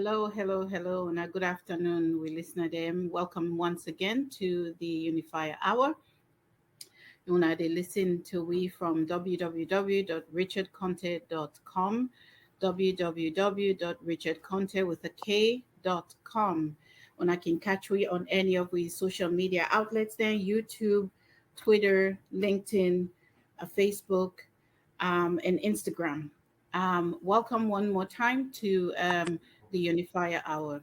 hello, and good afternoon, we listener them. Welcome once again to the Unifier Hour. Una they listen to we from www.richardconte.com, www.richardconte with a K.com. Una can catch we on any of we social media outlets then YouTube, Twitter, LinkedIn, Facebook, and Instagram. Welcome one more time to the Unifier Hour.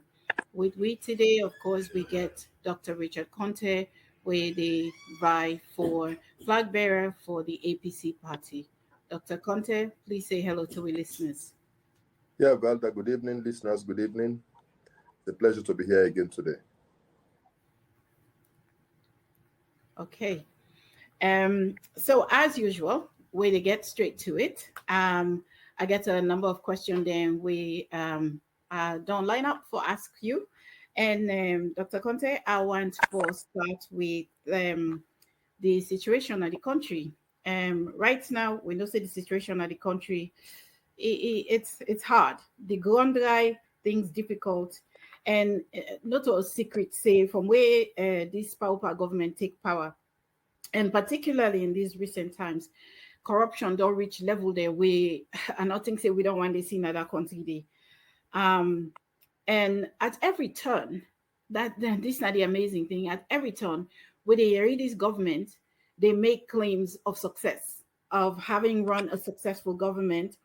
With we today, of course, we get Dr. Richard Konteh, where they vie for flag bearer for the APC party. Dr. Konteh, please say hello to our listeners. Yeah, Valda, good evening, listeners. Good evening. It's a pleasure to be here again today. Okay. So as usual, we to get straight to it. I get a number of questions then we don't line up for ask you. And Dr. Conte, I want to start with the situation of the country. Right now, we know say the situation of the country, it's hard. The ground dry, things difficult, and not a secret say from where this power government take power, and particularly in these recent times, corruption don't reach level there we and nothing say we don't want to see another country there. And at every turn, this is not the amazing thing. At every turn, where they hear this government, they make claims of success, of having run a successful government,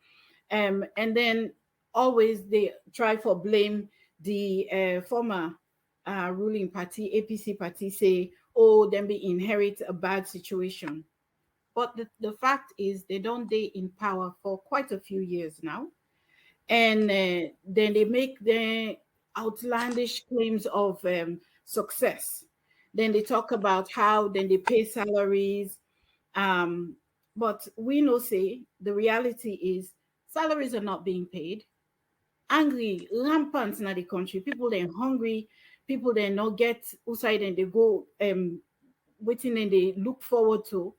and then always they try for blame the former ruling party, APC party, say, oh, then they inherit a bad situation. But the fact is, they don't stay in power for quite a few years now. And then they make the outlandish claims of success. Then they talk about how then they pay salaries. Um, but we know, say, the reality is salaries are not being paid. Angry, rampant in the country. People they're hungry. People they not get outside and they go waiting and they look forward to.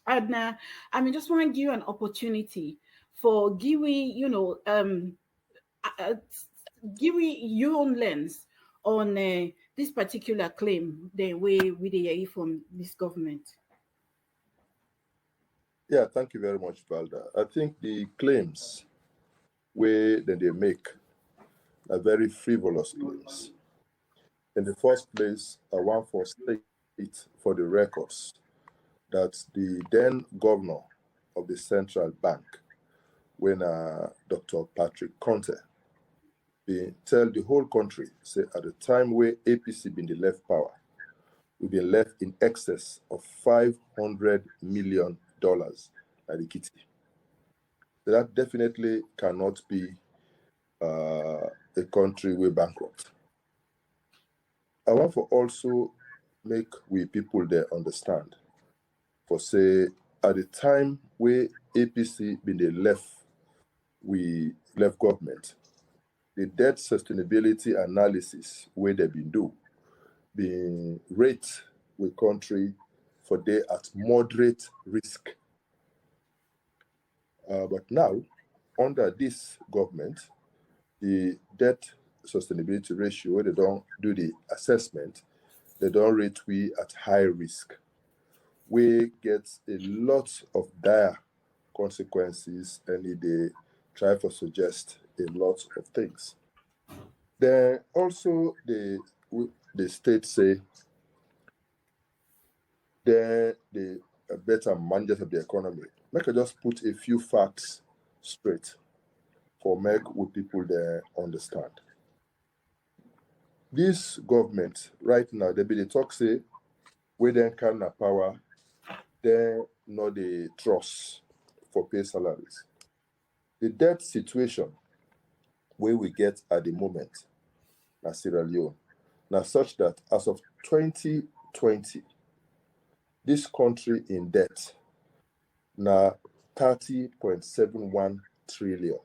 And just want to give you an opportunity for giving, uh, giving your own lens on this particular claim, the way we hear from this government. Yeah, thank you very much, Valda. I think the claims that they make are very frivolous claims. In the first place, I want to state for the records that the then governor of the central bank, when Dr. Patrick Konteh, they tell the whole country, say at the time where APC been the left power, we've been left in excess of $500 million at the kitty. That definitely cannot be a country way bankrupt. I want to also make we people there understand, for say at the time where APC been the left government, the debt sustainability analysis where they been do, being rate with country for they at moderate risk. But now, under this government, the debt sustainability ratio, where they don't do the assessment, they don't rate we at high risk. We get a lot of dire consequences and they try to suggest a lot of things. Then also the state say they're the better managers of the economy. Make I just put a few facts straight for make with people there understand. This government right now, they talk say we then can power, they not the trust for pay salaries. The debt situation where we get at the moment na Sierra Leone, now such that as of 2020, this country in debt na 30.71 trillion.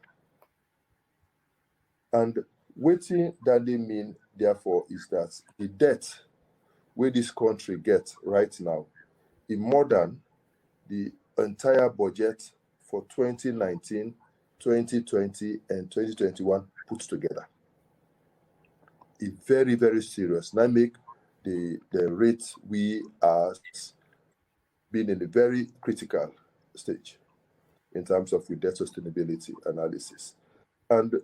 And waiting that they mean, therefore, is that the debt where this country gets right now is more than the entire budget for 2019, 2020, and 2021 put together. is very, very serious. Now make the rate we are being in a very critical stage in terms of with debt sustainability analysis. And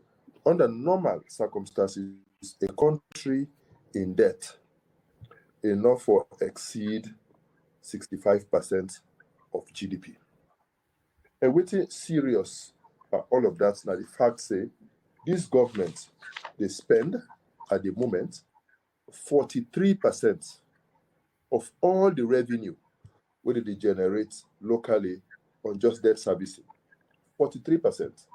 under normal circumstances, a country in debt enough for exceed 65% of GDP. And what's serious all of that now the fact say this government they spend at the moment 43% of all the revenue whether they generate locally on just debt servicing. 43%.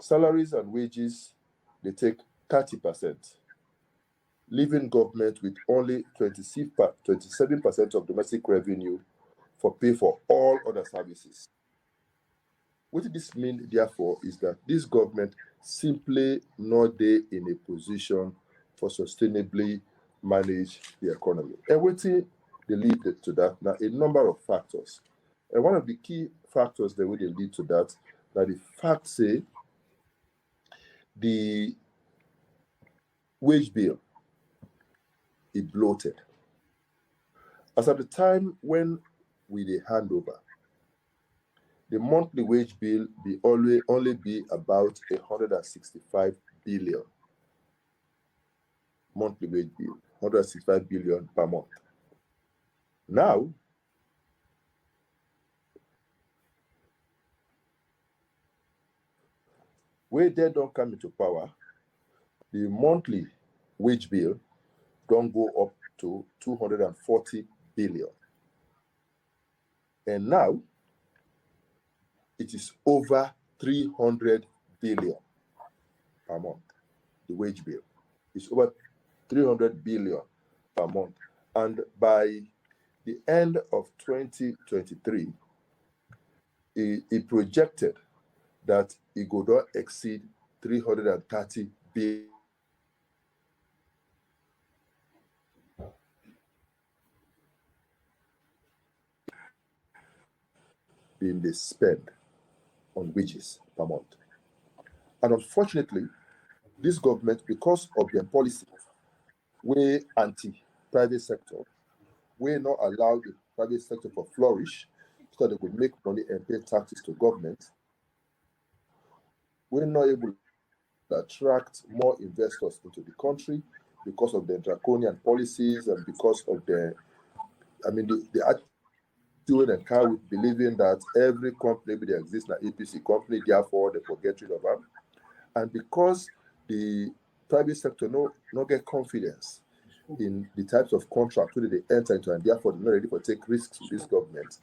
Salaries and wages, they take 30%, leaving government with only 27% of domestic revenue for pay for all other services. What this means, therefore, is that this government simply not there in a position for sustainably manage the economy. And what they lead to that? Now, a number of factors. And one of the key factors that would lead to that the fact say the wage bill is bloated. As at the time when we the hand over, the monthly wage bill be only be about 165 billion. Monthly wage bill, 165 billion per month. Now, where they don't come into power, the monthly wage bill don't go up to 240 billion. And now, it is over 300 billion per month, the wage bill. It's over 300 billion per month. And by the end of 2023, it projected that it could not exceed 330 billion being they spend on wages per month. And unfortunately, this government, because of their policy, we anti-private sector, we not allow the private sector to flourish so they could make money and pay taxes to government. We're not able to attract more investors into the country because of the draconian policies and because of the attitude and car with believing that every company that exists in an APC company, therefore they forget rid of them. And because the private sector no get confidence in the types of contracts that they enter into, and therefore they're not ready to take risks with this government,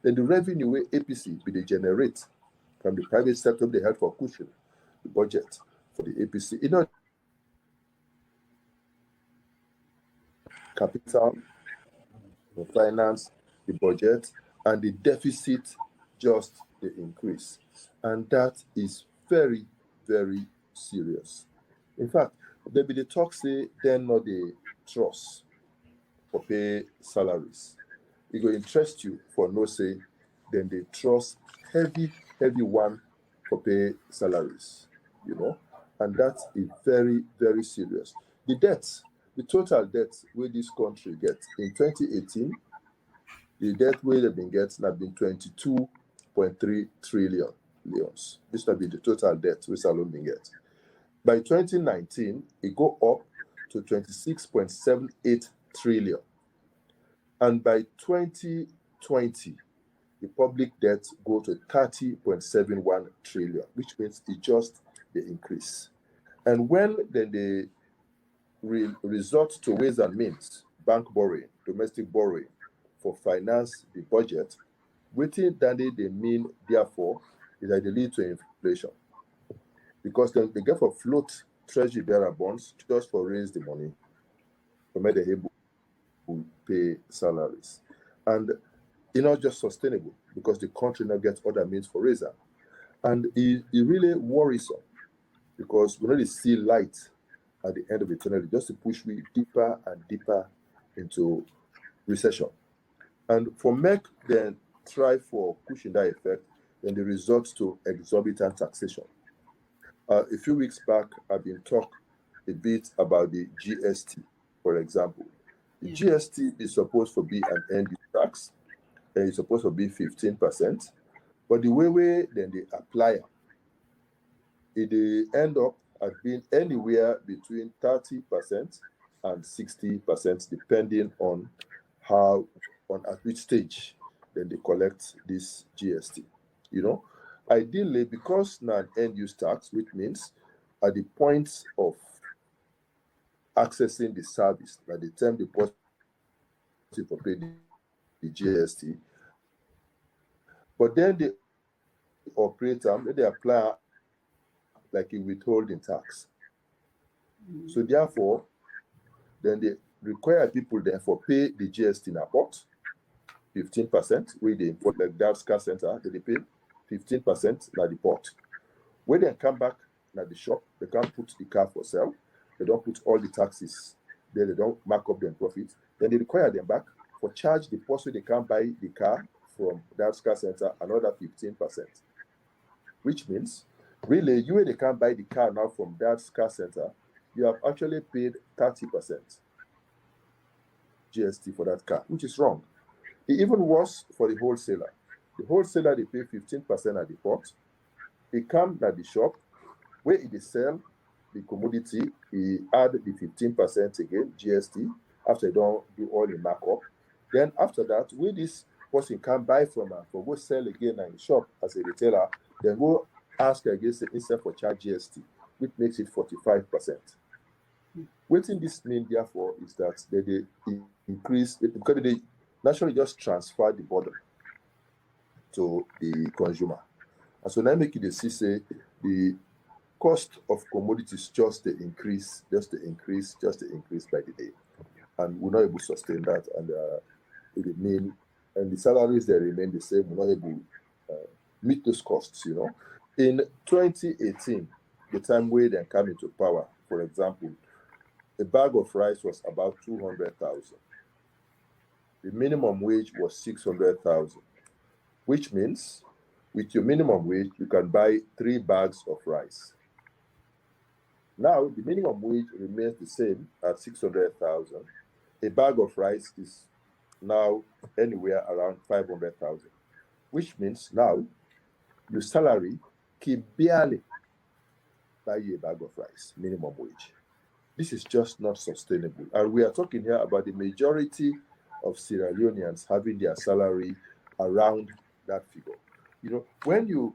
then the revenue where APC will they generate from the private sector, they help for cushion the budget for the APC. Capital, the finance, the budget, and the deficit just the increase. And that is very, very serious. In fact, there be the talk say then not the trust for pay salaries. It will interest you for no say, then they trust heavy one for pay salaries, and that is very, very serious. The debts, the total debt where this country gets in 2018, the debt where they've been getting have been 22.3 trillion leons. This will be the total debt which Salon been get. By 2019, it go up to 26.78 trillion. And by 2020, the public debt go to 30.71 trillion, which means it just the increase. And when then they resort to ways and means, bank borrowing, domestic borrowing, for finance the budget, within that they mean, therefore, is that they lead to inflation. Because then they get for float treasury bearer bonds just for raise the money, for make them able to pay salaries. And it's not just sustainable because the country now gets other means for raise. And it really worrisome because we really see light at the end of the tunnel, just to push me deeper and deeper into recession. And for make then try for pushing that effect, then the result to exorbitant taxation. A few weeks back, I've been talking a bit about the GST, for example. The Yeah. GST is supposed to be an end-use tax, and it's supposed to be 15%. But the way then they apply it, they end up at being anywhere between 30% and 60%, depending on at which stage then they collect this GST. Ideally, because now an end-use tax, which means at the point of accessing the service, at the time the person for pay the GST, but then they operate they apply like a withholding tax. So therefore, then they require people therefore pay the GST in a pot, 15%, where they import like that scarce center, they pay 15% na the pot. When they come back at the shop, they can't put the car for sale. They don't put all the taxes. Then they don't mark up their profit. Then they require them back for charge the person they can't buy the car from that car center another 15%. Which means, really, you they can't buy the car now from that car center, you have actually paid 30% GST for that car, which is wrong. It even worse for the wholesaler. The wholesaler, they pay 15% at the port. He come at the shop, where he sell the commodity, he add the 15% again, GST, after he don't do all the markup. Then after that, when this person can buy from her, for go sell again in the shop as a retailer, then go ask again instead for charge GST, which makes it 45%. What this means, therefore, is that they increase, because they naturally just transfer the burden to the consumer. And so now make it see say the cost of commodities just to increase by the day. And we're not able to sustain that. And the salaries they remain the same, we're not able to meet those costs, In 2018, the time where they came into power, for example, a bag of rice was about 200,000. The minimum wage was 600,000, which means with your minimum wage, you can buy 3 bags of rice. Now, the minimum wage remains the same at 600,000. A bag of rice is now anywhere around 500,000, which means now your salary can barely buy you a bag of rice, minimum wage. This is just not sustainable. And we are talking here about the majority of Sierra Leoneans having their salary around that figure. When you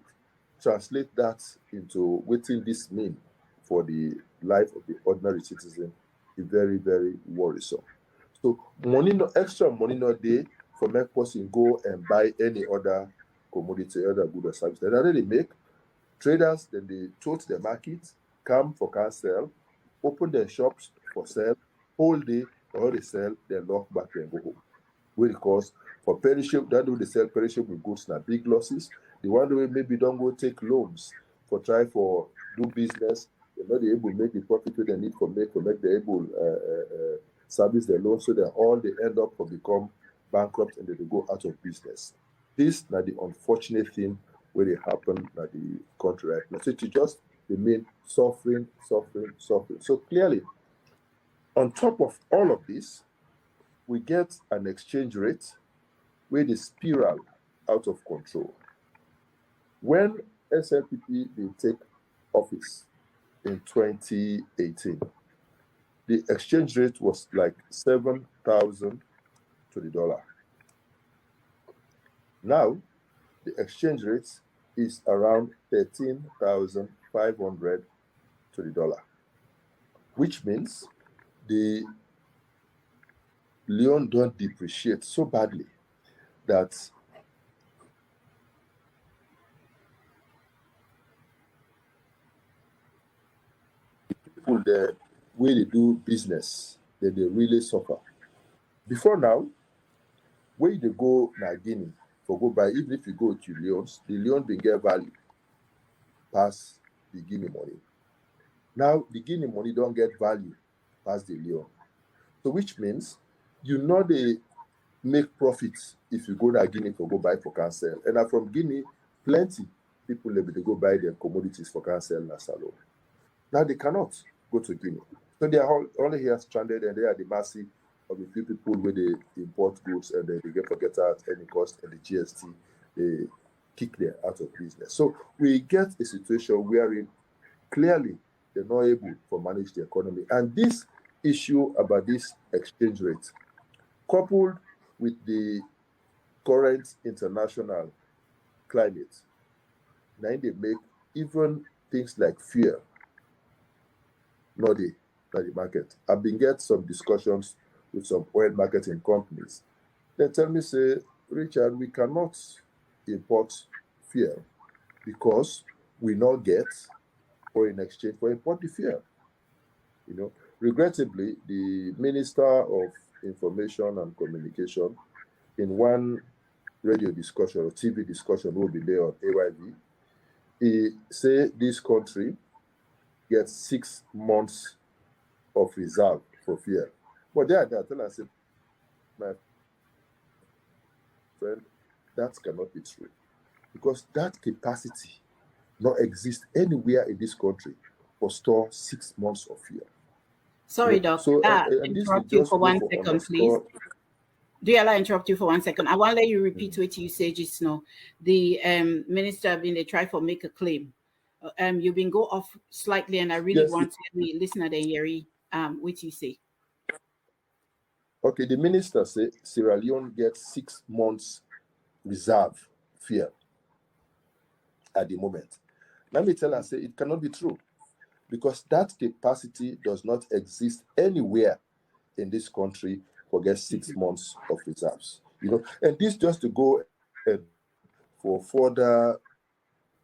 translate that into what this means for the life of the ordinary citizen, is very, very worrisome. So extra money not there for make person go and buy any other commodity, other good or service. They already make traders, then they tote the market, come for car sale, open their shops for sale, whole day, all they sell, they lock back and go home. Because for perishable, that way they sell perishable goods now big losses. The one way maybe don't go take loans for try for do business. They're not able to make the profit they need for make the able service their loan, so that all they end up for become bankrupt and they go out of business. This now the unfortunate thing where it happen at the country right now. So to just remain suffering. So clearly, on top of all of this, we get an exchange rate where the spiral out of control. When SLPP they take office in 2018, the exchange rate was like 7,000 to the dollar. Now, the exchange rate is around 13,500 to the dollar, which means the Leon don't depreciate so badly that people there where they do business, that they really suffer. Before now, where they go na Guinea for go buy, even if you go to Leons, the Leon will get value past the Guinea money. Now the Guinea money don't get value past the Leon. So which means you know they make profits if you go to Guinea for go buy for cancel. And from Guinea, plenty people they go buy their commodities for cancel na salon. Now they cannot go go to Guinea. So they are all only here stranded, and they are the mercy of a few people where they import goods and then they get forget at any cost, and the GST they kick them out of business. So we get a situation wherein clearly they're not able to manage the economy. And this issue about this exchange rate, coupled with the current international climate, now they make even things like fear not the market. I've been get some discussions with some oil marketing companies. They tell me, say, Richard, we cannot import fuel because we not get foreign exchange for import the fuel. You know, regrettably, the Minister of Information and Communication, in one radio discussion or TV discussion will be there on AYV, he say this country gets 6 months of reserve for fuel. But there, I tell I said, my friend, that cannot be true. Because that capacity not exist anywhere in this country for store 6 months of fuel. Sorry, Doc. So, and this will Interrupt you just for go 1 for second, please. underscore. Do you allow interrupt you for 1 second? I want to let you repeat what you say just now. The minister been they try for make a claim. You've been go off slightly, and I really want to listen to the what you say. Okay, the minister say Sierra Leone gets 6 months reserve fuel at the moment. Let me tell her, say it cannot be true, because that capacity does not exist anywhere in this country for get 6 months of reserves. You know, and this just to go and for further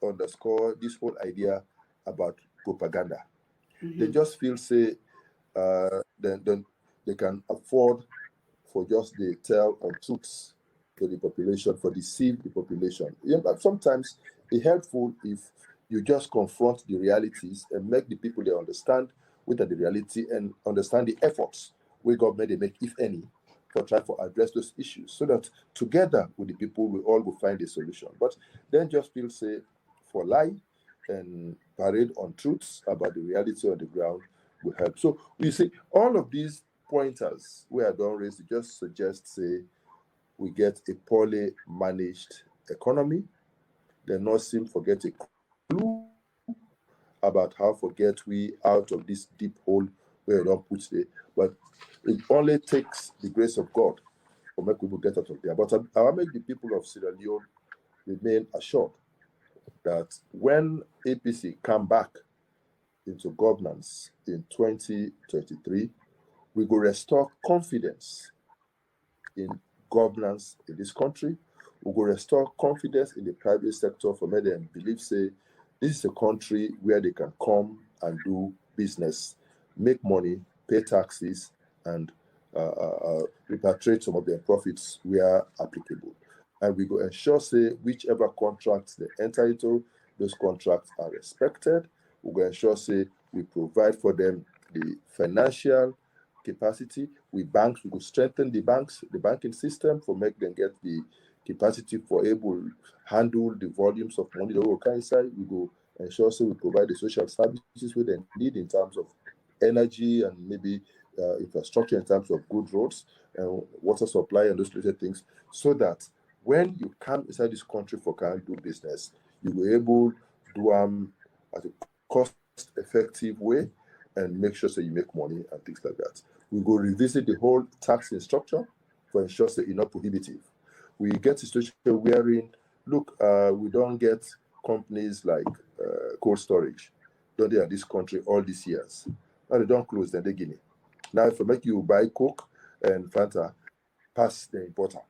underscore this whole idea about propaganda. They just feel say then they can afford for just the tell untruths to the population, for deceive the population. Yeah, but sometimes it's helpful if you just confront the realities and make the people they understand what are the reality and understand the efforts we government they make, if any, for trying to address those issues, so that together with the people we all will find a solution. But then just feel say for lie and parade untruths about the reality on the ground will help. So you see, all of these pointers we are done raised just suggest say we get a poorly managed economy. They not seem to get a clue about how to get we out of this deep hole where we don't put there. But it only takes the grace of God to make people get out of there. But I will make the people of Sierra Leone remain assured that when APC come back into governance in 2023, we will restore confidence in governance in this country. We will restore confidence in the private sector for many and believe, say, this is a country where they can come and do business, make money, pay taxes, and repatriate some of their profits where applicable. And we will ensure, say, whichever contracts they enter into, those contracts are respected. We will ensure, say, we provide for them the financial capacity. We will strengthen the banks, the banking system, for make them get the capacity for able handle the volumes of money that will come inside. We will ensure, so we provide the social services we they need in terms of energy and maybe infrastructure in terms of good roads and water supply and those related things, so that when you come inside this country for can do business, you will able to do at a cost-effective way and make sure that you make money and things like that. We go revisit the whole taxing structure for ensure that it's not prohibitive. We get a situation wherein, look, we don't get companies like cold storage, don't they, in this country all these years. Now they don't close, then they Guinea. Now if I make you buy Coke and Fanta, pass the importer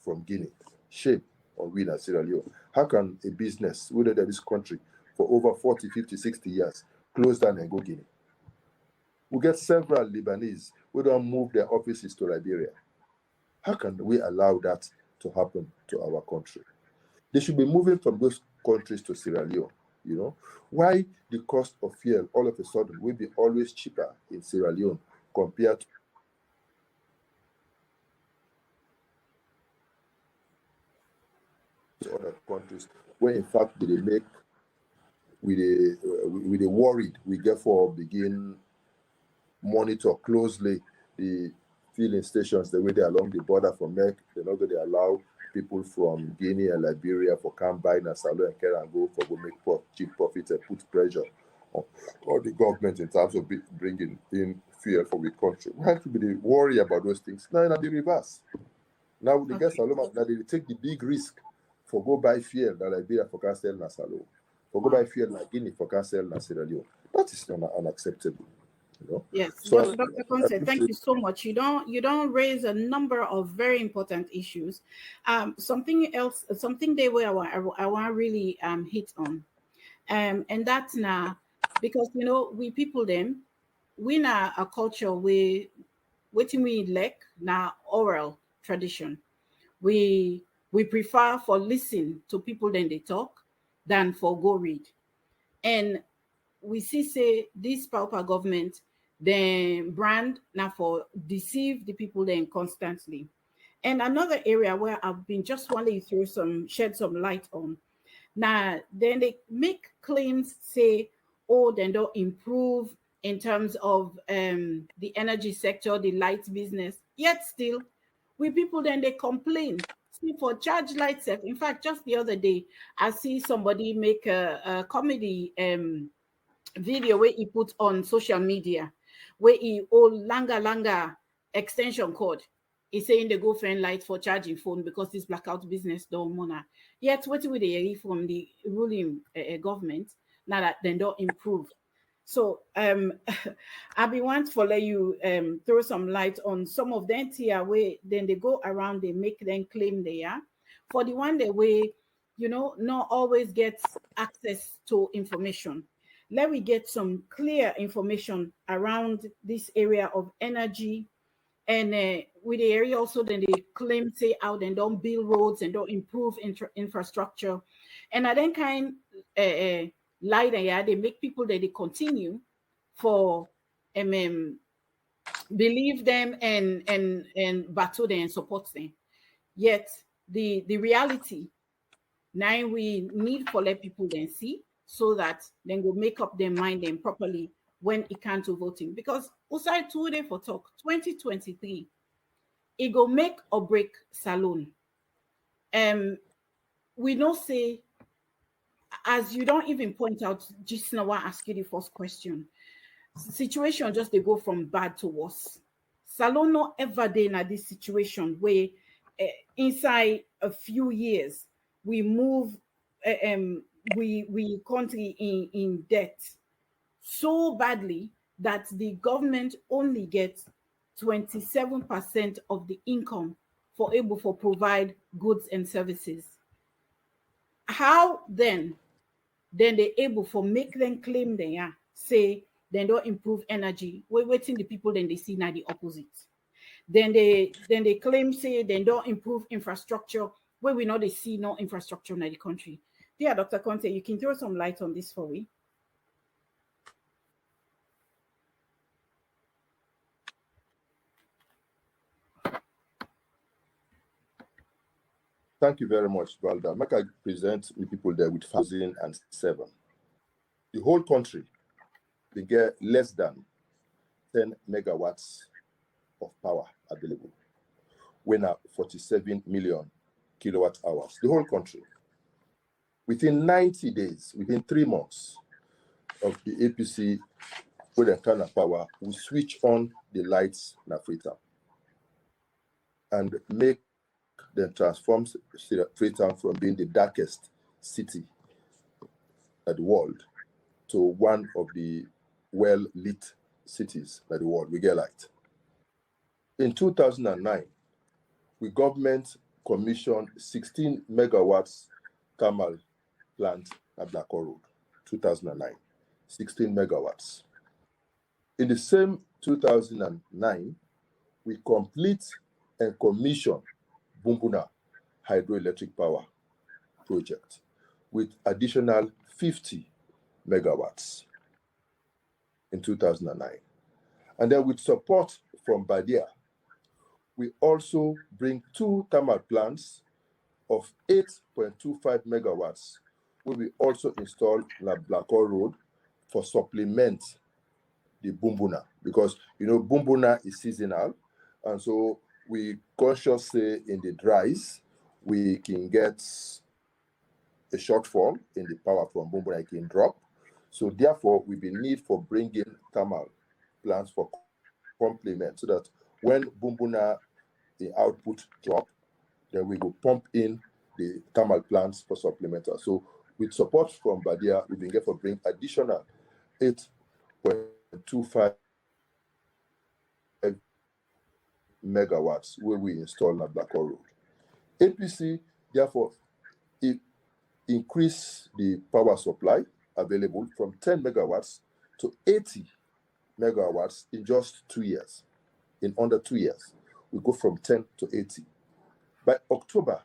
from Guinea, shame on we in Sierra Leone. How can a business within this country for over 40, 50, 60 years close down and go Guinea? We get several Lebanese who don't move their offices to Liberia. How can we allow that to happen to our country? They should be moving from those countries to Sierra Leone. You know, why the cost of fuel all of a sudden will be always cheaper in Sierra Leone compared to other countries, where in fact they make with a worried we get for begin monitor closely the filling stations the way they along the border from MEC. They're not going to allow people from Guinea and Liberia for come buy Nasalo and care and go for go make cheap profits and put pressure on the government in terms of bringing in fuel for the country. We have to be worried about those things. Now, in the reverse. Now, the guys now they take the big risk for go buy fuel that Liberia for can sell Nasalo, for go buy fuel like Guinea for can sell Sierra Leone. That is unacceptable. You know? Yes, So, Dr. Konteh, thank you so much. You don't raise a number of very important issues. Something else, something they were I want to really hit on, and that's now because we people them, we now a culture waiting we lack now oral tradition. We prefer for listen to people then they talk than for go read, and we see say this pauper government then brand now for deceive the people then constantly. And another area where I've been just wanting to shed some light on. Now then they make claims say, oh, then they'll improve in terms of the energy sector, the light business. Yet still, we people then they complain. See for charge light set. In fact, just the other day, I see somebody make a comedy video where he put on social media where he old langa extension cord. He's saying they go find light for charging phone because this blackout business don't wanna. Yet what will they from the ruling government now that they don't improve? So I be want for let you throw some light on some of them here where then they go around, they make them claim they are. For the one that way, not always gets access to information. Let me get some clear information around this area of energy and with the area also then they claim say out and don't build roads and don't improve infrastructure and I then kind lie there, yeah, they make people that they continue for believe them and battle them and support them. Yet the reality now we need for let people then see so that then go make up their mind then properly when it comes to voting. Because outside 2 days for talk 2023, it go make or break Salone. We don't say, as you don't even point out, just now I ask you the first question. Situation just they go from bad to worse. Salone not ever day in this situation where inside a few years we move we country in debt so badly that the government only gets 27% of the income for able for provide goods and services. How then they able for make them claim they are say they don't improve energy. We're waiting the people then they see now the opposite. Then they claim say they don't improve infrastructure where we know they see no infrastructure in the country. Dear Dr. Konteh, you can throw some light on this for me. thank you very much, Valda. Make I present the people there with 2007. The whole country, they get less than 10 megawatts of power available. When at 47 million kilowatt hours. The whole country. Within 90 days, within 3 months of the APC with the kind of power, we switch on the lights in Freetown and make them transform Freetown from being the darkest city at the world to one of the well-lit cities at the world. We get light. In 2009, we government commissioned 16 megawatts thermal plant at Black Road, 2009, 16 megawatts. In the same 2009, we complete and commission Bumbuna hydroelectric power project with additional 50 megawatts in 2009. And then with support from Badia, we also bring 2 thermal plants of 8.25 megawatts, where we also install La Black Road for supplement the bumbuna, because bumbuna is seasonal, and so we consciously in the dries we can get a shortfall in the power from bumbuna, it can drop. So therefore we will need for bringing thermal plants for complement, so that when bumbuna the output drop, then we will pump in the thermal plants for supplemental. So with support from Badia, we will get for bring additional 8.25 megawatts where we install on Black Road. APC, therefore, it increase the power supply available from 10 megawatts to 80 megawatts in just 2 years. In under 2 years, we go from 10 to 80. By October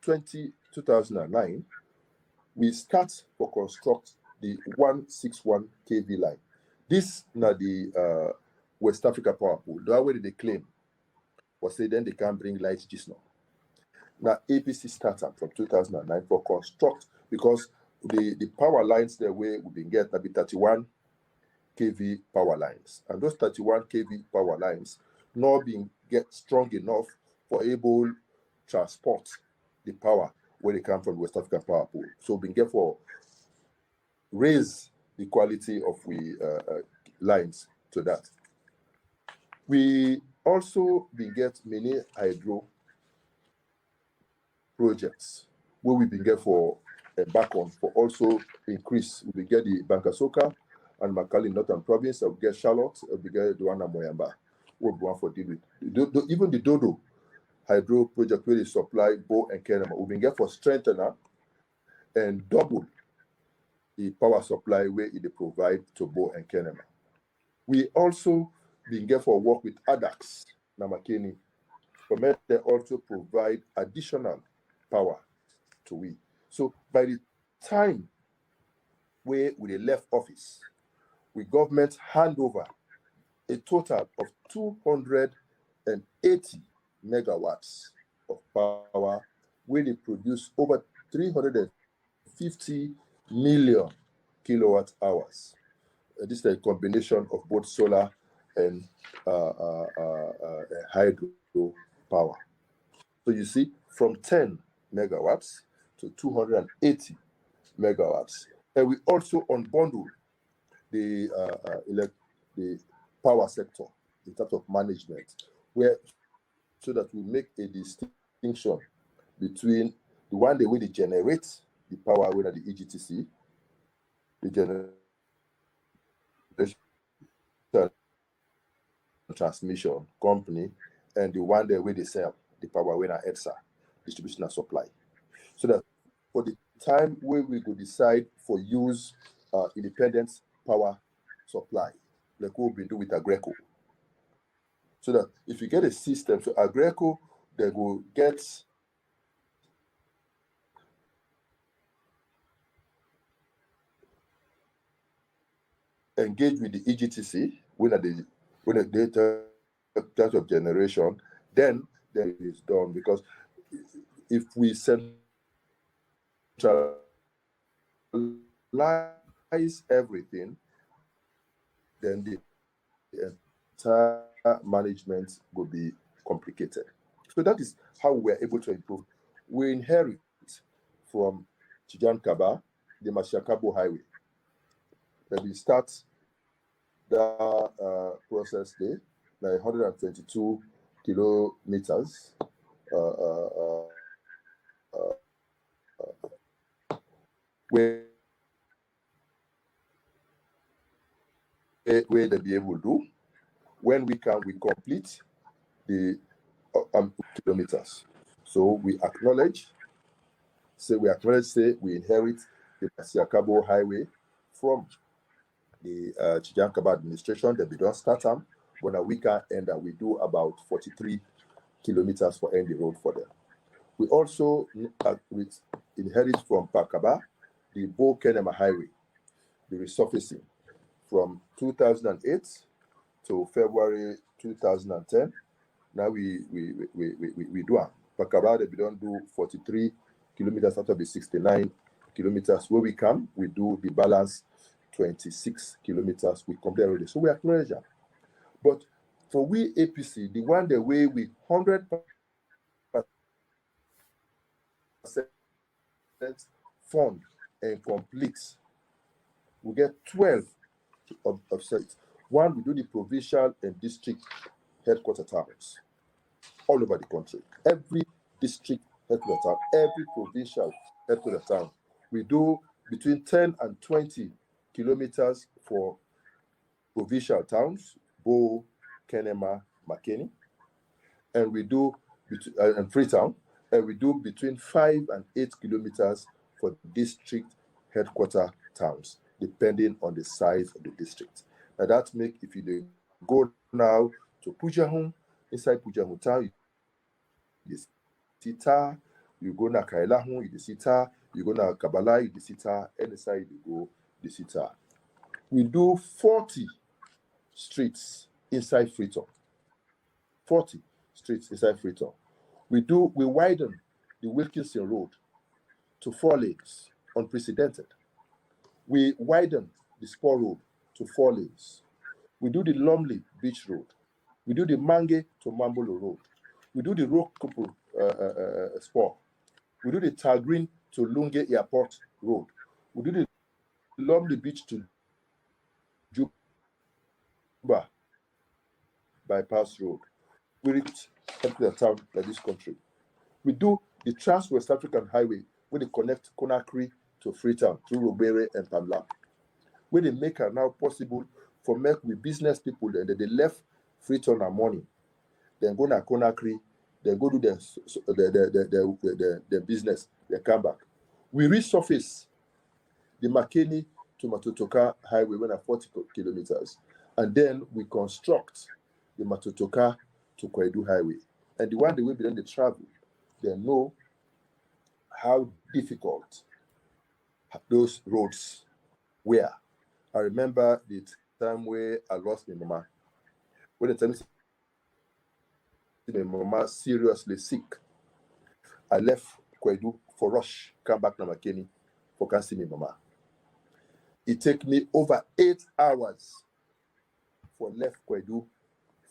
2009, we start for construct the 161 kV line. This now the West Africa Power Pool. The way they claim was say then they can bring light just now. Now APC started from 2009 for construct, because the power lines the way we been get be 31 kV power lines, and those 31 kV power lines not being get strong enough for able transport the power where they come from West African Power Pool. So being get for raise the quality of we lines to that. We also been get many hydro projects where we been get for back on for also increase. We get the Bankasoka and Makali Northern Province, we get Charlotte, we get the one at Moyamba. We'll go on for deal with. Even the Dodo hydro project where they supply Bo and Kenema, we been get for strengthener and double the power supply where they provide to Bo and Kenema. We also been get for work with ADAX, Namakeni, for they also provide additional power to we. So by the time where we left office, we government hand over a total of 280 megawatts of power, where they produce over 350 million kilowatt hours. This is a combination of both solar and hydro power. So you see, from 10 megawatts to 280 megawatts. And we also unbundle the power sector in terms of management, so that we make a distinction between the one the way they generate the power with the EGTC, the generation transmission company, and the one the way they sell the power with EDSA, distribution and supply. So that for the time where we could decide for use independent power supply, like what we do with Agreco. So that if you get a system, so Agreco, they will get engage with the EGTC when the data terms of generation, then it is done. Because if we centralize everything, then the entire management will be complicated. So that is how we're able to improve. We inherit from Chijan-Kaba, the Mashiakabo Highway. That we start that process there, like 122 kilometers. Where they be able to do. When we complete the kilometers. So we we inherit the Siakabo Highway from the Chijan-Kaba administration. That we don't start them, but a weekend end that we do about 43 kilometers for end the road for them. We also inherit from Pakaba the Bo-Kenema Highway, the resurfacing from 2008 to February 2010. Now we do them. Pakaba, we don't do 43 kilometers after the 69 kilometers. Where we come, we do the balance 26 kilometers. We complete already. So we acknowledge that. But for we APC, the one the way we 100% fund and complete, we get 12 of sites. One, we do the provincial and district headquarter towns all over the country. Every district headquarter town, every provincial headquarter town. We do between 10 and 20 kilometers for provincial towns, Bo, Kenema, Makeni, and we do and Freetown, and we do between 5 and 8 kilometers for district headquarter towns, depending on the size of the district. Now that make, if you go now to Pujahun, inside Pujahun town, you see tar, you go na Kailahun, you see tar, you go na Kabala, you see tar, and inside you go, you see tar. We do 40 streets inside Freetown. 40 streets inside Freetown. We widen the Wilkinson Road to 4 lanes, unprecedented. We widen the Spur Road to 4 lanes. We do the Lumley Beach Road. We do the Mange to Mambolo Road. We do the Rokupu Spur. We do the Tagrin to Lunge Airport Road. We do the Lumley Beach to Juba Bypass Road. We reach every town like this country. We do the Trans-West African Highway, where they connect Conakry to Freetown through Robere and Pamla. Where they make it now possible for make with business people that they left Freetown and morning, then go to Conakry, then go do their business, they come back. We resurface the Makeni to Matotoka Highway when at 40 kilometers, and then we construct the Matotoka to Kwedu Highway. And the one the way beyond the travel, they know how difficult those roads were. I remember the time where I lost my mama. When the time my mama seriously sick, I left Kwedu for rush, come back to Makeni for can see my mama. It took me over 8 hours for left Kwedu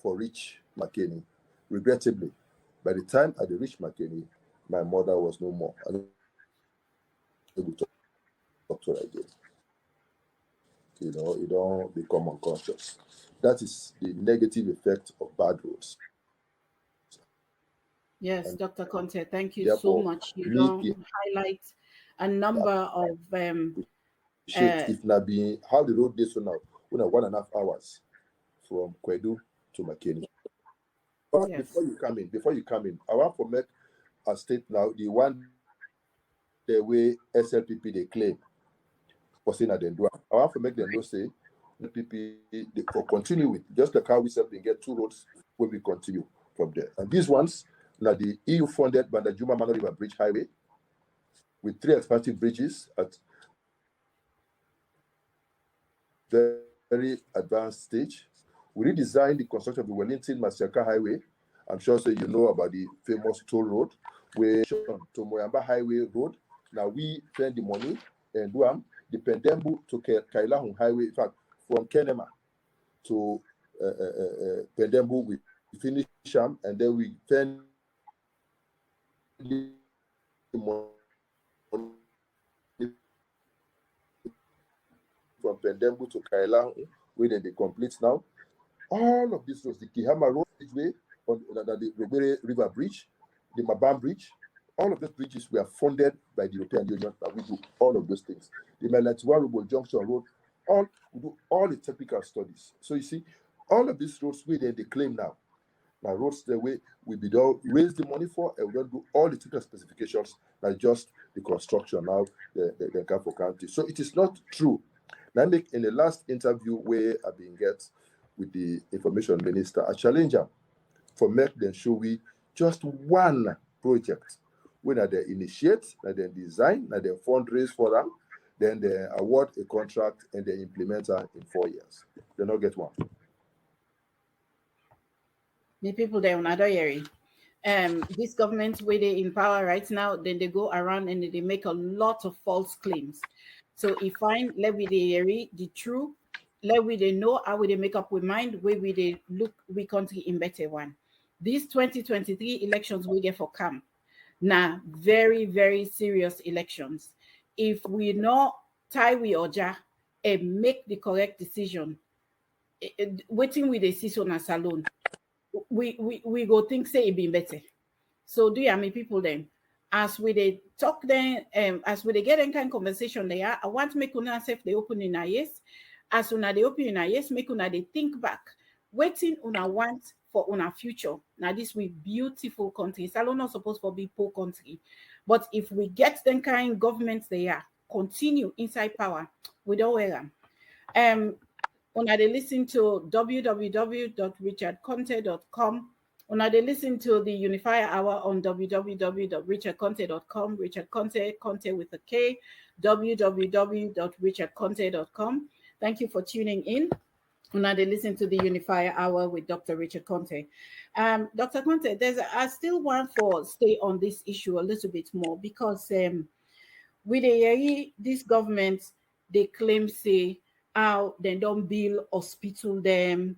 for reach Makeni. Regrettably, by the time I reached Makeni, my mother was no more. I don't talk to her again. You know, you don't become unconscious. That is the negative effect of bad roads. Yes, Dr. Konteh, thank you so much. You don't highlight a number of if not being how the road is so now, 1.5 hours from Kwedu to Makeni. But yes. before you come in, I want to make a state now, the one the way SLPP they claim for saying that they do. I want to make them know say SLPP they for continue with just like how we said we get 2 roads where we continue from there. And these ones now the EU funded by the Juma Mano River Bridge Highway with 3 expansive bridges at very advanced stage. We redesigned the construction of the Wellington Masiaka Highway. I'm sure so you know about the famous toll road where to Moyamba Highway Road. Now we spend the money and do the Pendembu to Kailahun Highway. In fact, from Kenema to Pendembu, we finish them and then we spend the money from Pendembu to Kailahun, where they complete now. All of these roads, the Kihama Road Bridgeway, on the Robere River Bridge, the Mabam Bridge, all of those bridges were funded by the European Union, and we do all of those things. The Melatiwa Junction Road, we do all the technical studies. So you see, all of these roads we they claim now. Now roads the way we be done, raise the money for, and we don't do all the technical specifications, not just the construction now, the Campo County. So it is not true. Now make in the last interview where I've been get with the information minister, I challenge him for make them show we just one project. When they initiate, they design, they fundraise for them, then they award a contract and they implement it in 4 years. They not get one. The people there on other area. This government where they in power right now, then they go around and they make a lot of false claims. So if fine, let we the true, let we they know how we they make up with mind, where we they look we country in better one. These 2023 elections we get for camp. Now, very, very serious elections. If we not tie we oja and make the correct decision, waiting with the season as alone, we go think say it be better. So do you have me people then? As we they talk then, as we they get in kind of conversation there, I want to make una self the open in our yes. As una they open in our yes, make una they think back. Waiting una want for una future. Now this we beautiful country. Salon not supposed to be poor country. But if we get them kind governments they are continue inside power, we don't wear them. Una they listen to www.richardkonteh.com. Una they listen to the Unifier Hour on www.richardkonteh.com. Richard Konteh, Konteh with a K, www.richardkonteh.com. Thank you for tuning in. Una they listen to the Unifier Hour with Dr. Richard Konteh. Dr. Konteh, I still want for stay on this issue a little bit more because with this government, they claim say how they don't build hospital them,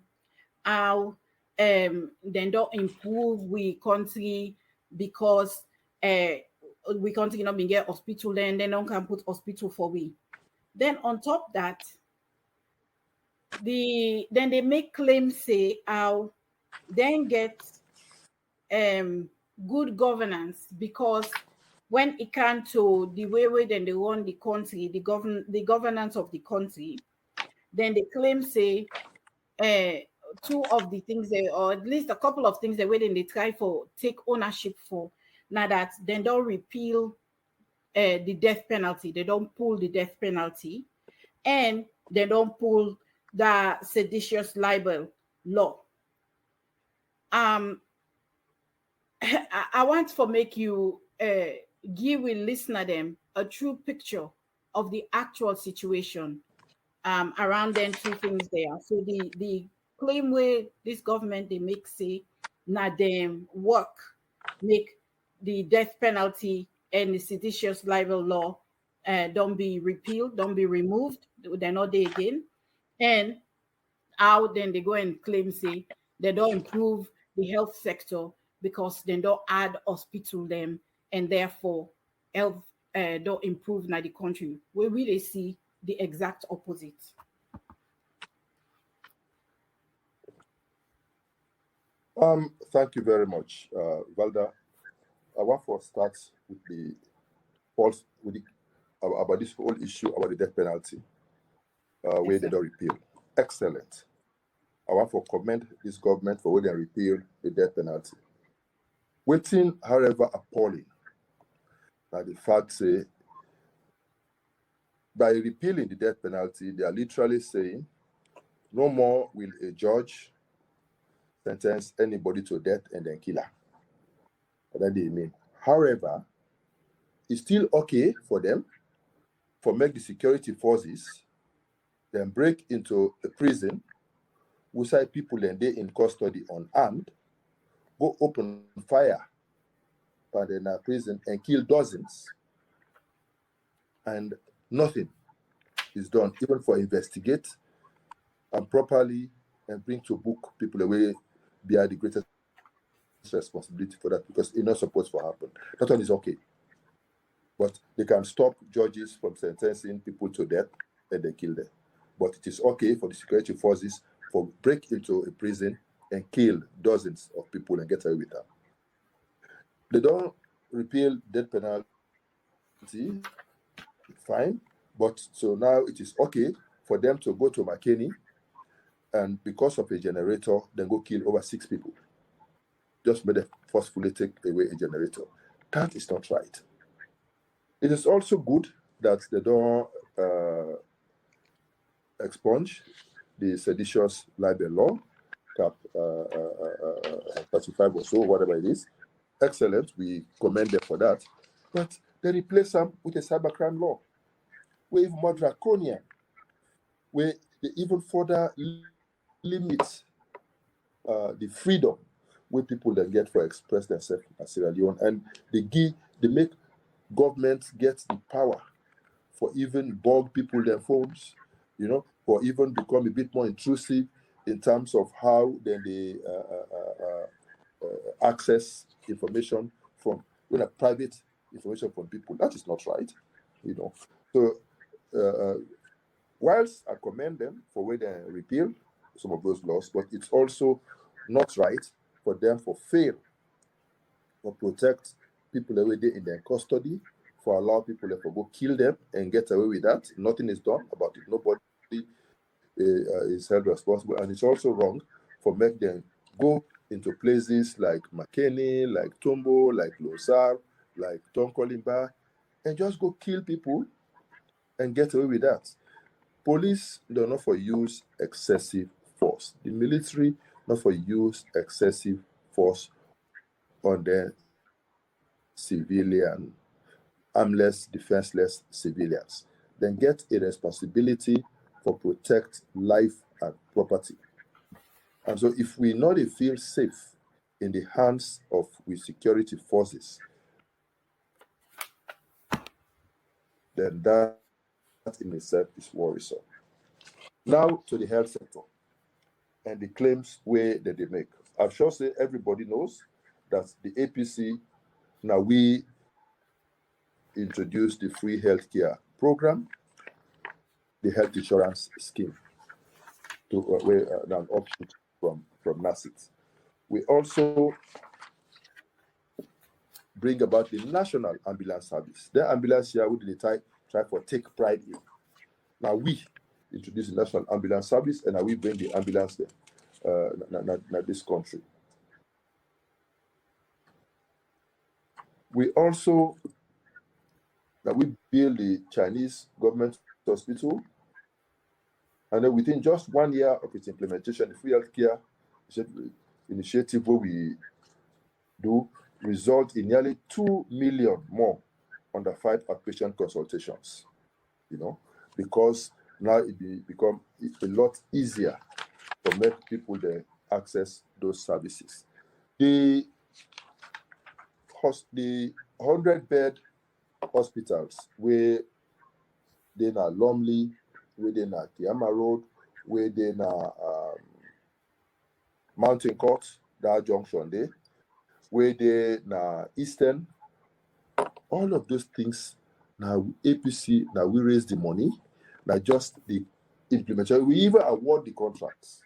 how they don't improve we country because we country not being get hospital then they don't can put hospital for we. Then on top that, then they make claims say how then get good governance because when it comes to the way then they run the country, the governance of the country, then they claim say two of the things they or at least a couple of things they wait and they try for take ownership for now that then don't repeal the death penalty, they don't pull the death penalty, and they don't pull the seditious libel law. I want to make you give a listener them a true picture of the actual situation around them two things there. So the claim where this government they make say na them work make the death penalty and the seditious libel law don't be repealed, don't be removed, they're not there again, and how then they go and claim say they don't improve the health sector because they don't add hospital them and therefore health don't improve in the country. We really see the exact opposite. Thank you very much, Valda. I want to start with the false with the, about this whole issue about the death penalty, where they don't repeal. Excellent. I want to commend this government for where they repeal the death penalty. Waiting, however, appalling that the fact say by repealing the death penalty, they are literally saying no more will a judge sentence anybody to death and then kill her. That they mean. However, it's still okay for them for make the security forces then break into a prison, outside people and they in custody unarmed, go open fire by the prison and kill dozens, and nothing is done, even for investigate and properly and bring to book people away bear the greatest responsibility for that because it's not supposed to happen. That one is okay. But they can stop judges from sentencing people to death and they kill them. But it is okay for the security forces for break into a prison and kill dozens of people and get away with that. They don't repeal death penalty, fine. But so now it is okay for them to go to McKinney and because of a generator, then go kill over 6 people. Just made them forcefully take away a generator. That is not right. It is also good that they don't expunge the seditious libel law, cap 35 or so, whatever it is. Excellent, we commend them for that. But they replace them with a cybercrime law, where even more draconian, where they even further limit the freedom where people then get for express themselves in Sierra Leone, and they make governments get the power for even bug people their phones, or even become a bit more intrusive in terms of how then they access information from private information from people. That is not right, So whilst I commend them for where they repeal some of those laws, but it's also not right for them for fail or protect people away there in their custody, for allow people to go kill them and get away with that. Nothing is done about it. Nobody is held responsible, and it's also wrong for make them go into places like Makeni, like Tombo, like Losar, like Tonkolimba, and just go kill people and get away with that. Police do not for use excessive force. The military not for use excessive force on the civilian, armless, defenseless civilians. Then get a responsibility for protect life and property. And so if we not feel safe in the hands of with security forces, then that in itself is worrisome. Now to the health sector and the claims where that they make. I'm sure say everybody knows that the APC, now we introduced the free healthcare program, the health insurance scheme, to an option from NACIT. We also bring about the national ambulance service. The ambulance here we did try for take pride in. Now we introduce the national ambulance service, and now we bring the ambulance there, this country. We also we build the Chinese government hospital, and then within just 1 year of its implementation, the free healthcare initiative where we do result in nearly 2 million more under 5 outpatient consultations, because now it become a lot easier to make people there access those services. The 100-bed hospitals where they na Lumley, where they na Kiama Road, where they na Mountain Court, that junction there, where they na Eastern, all of those things now APC, now we raise the money, now just the implementation. We even award the contracts,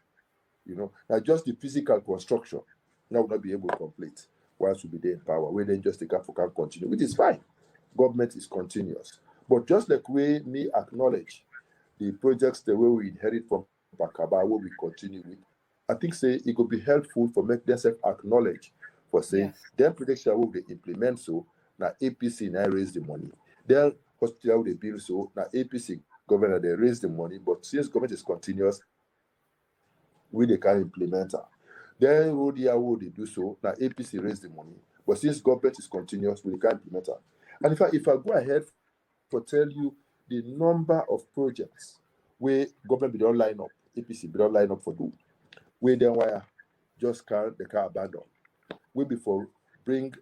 now just the physical construction, now will not be able to complete whilst we be there in power. We then just take up for can continue, which is fine. Government is continuous. But just like we me acknowledge the projects the way we inherit from Bakaba, where we continue with, I think say it could be helpful for make themselves acknowledge for saying them protection will they implement so now APC now raise the money. Their hospital they build so now APC governor they raise the money, but since government is continuous, we they can implement her. Then road they do so now APC raise the money, but since government is continuous, we can't implement her. And if I go ahead for tell you the number of projects where government be don't line up, APC be don't line up for do, where then wire just can't abandon. We before bring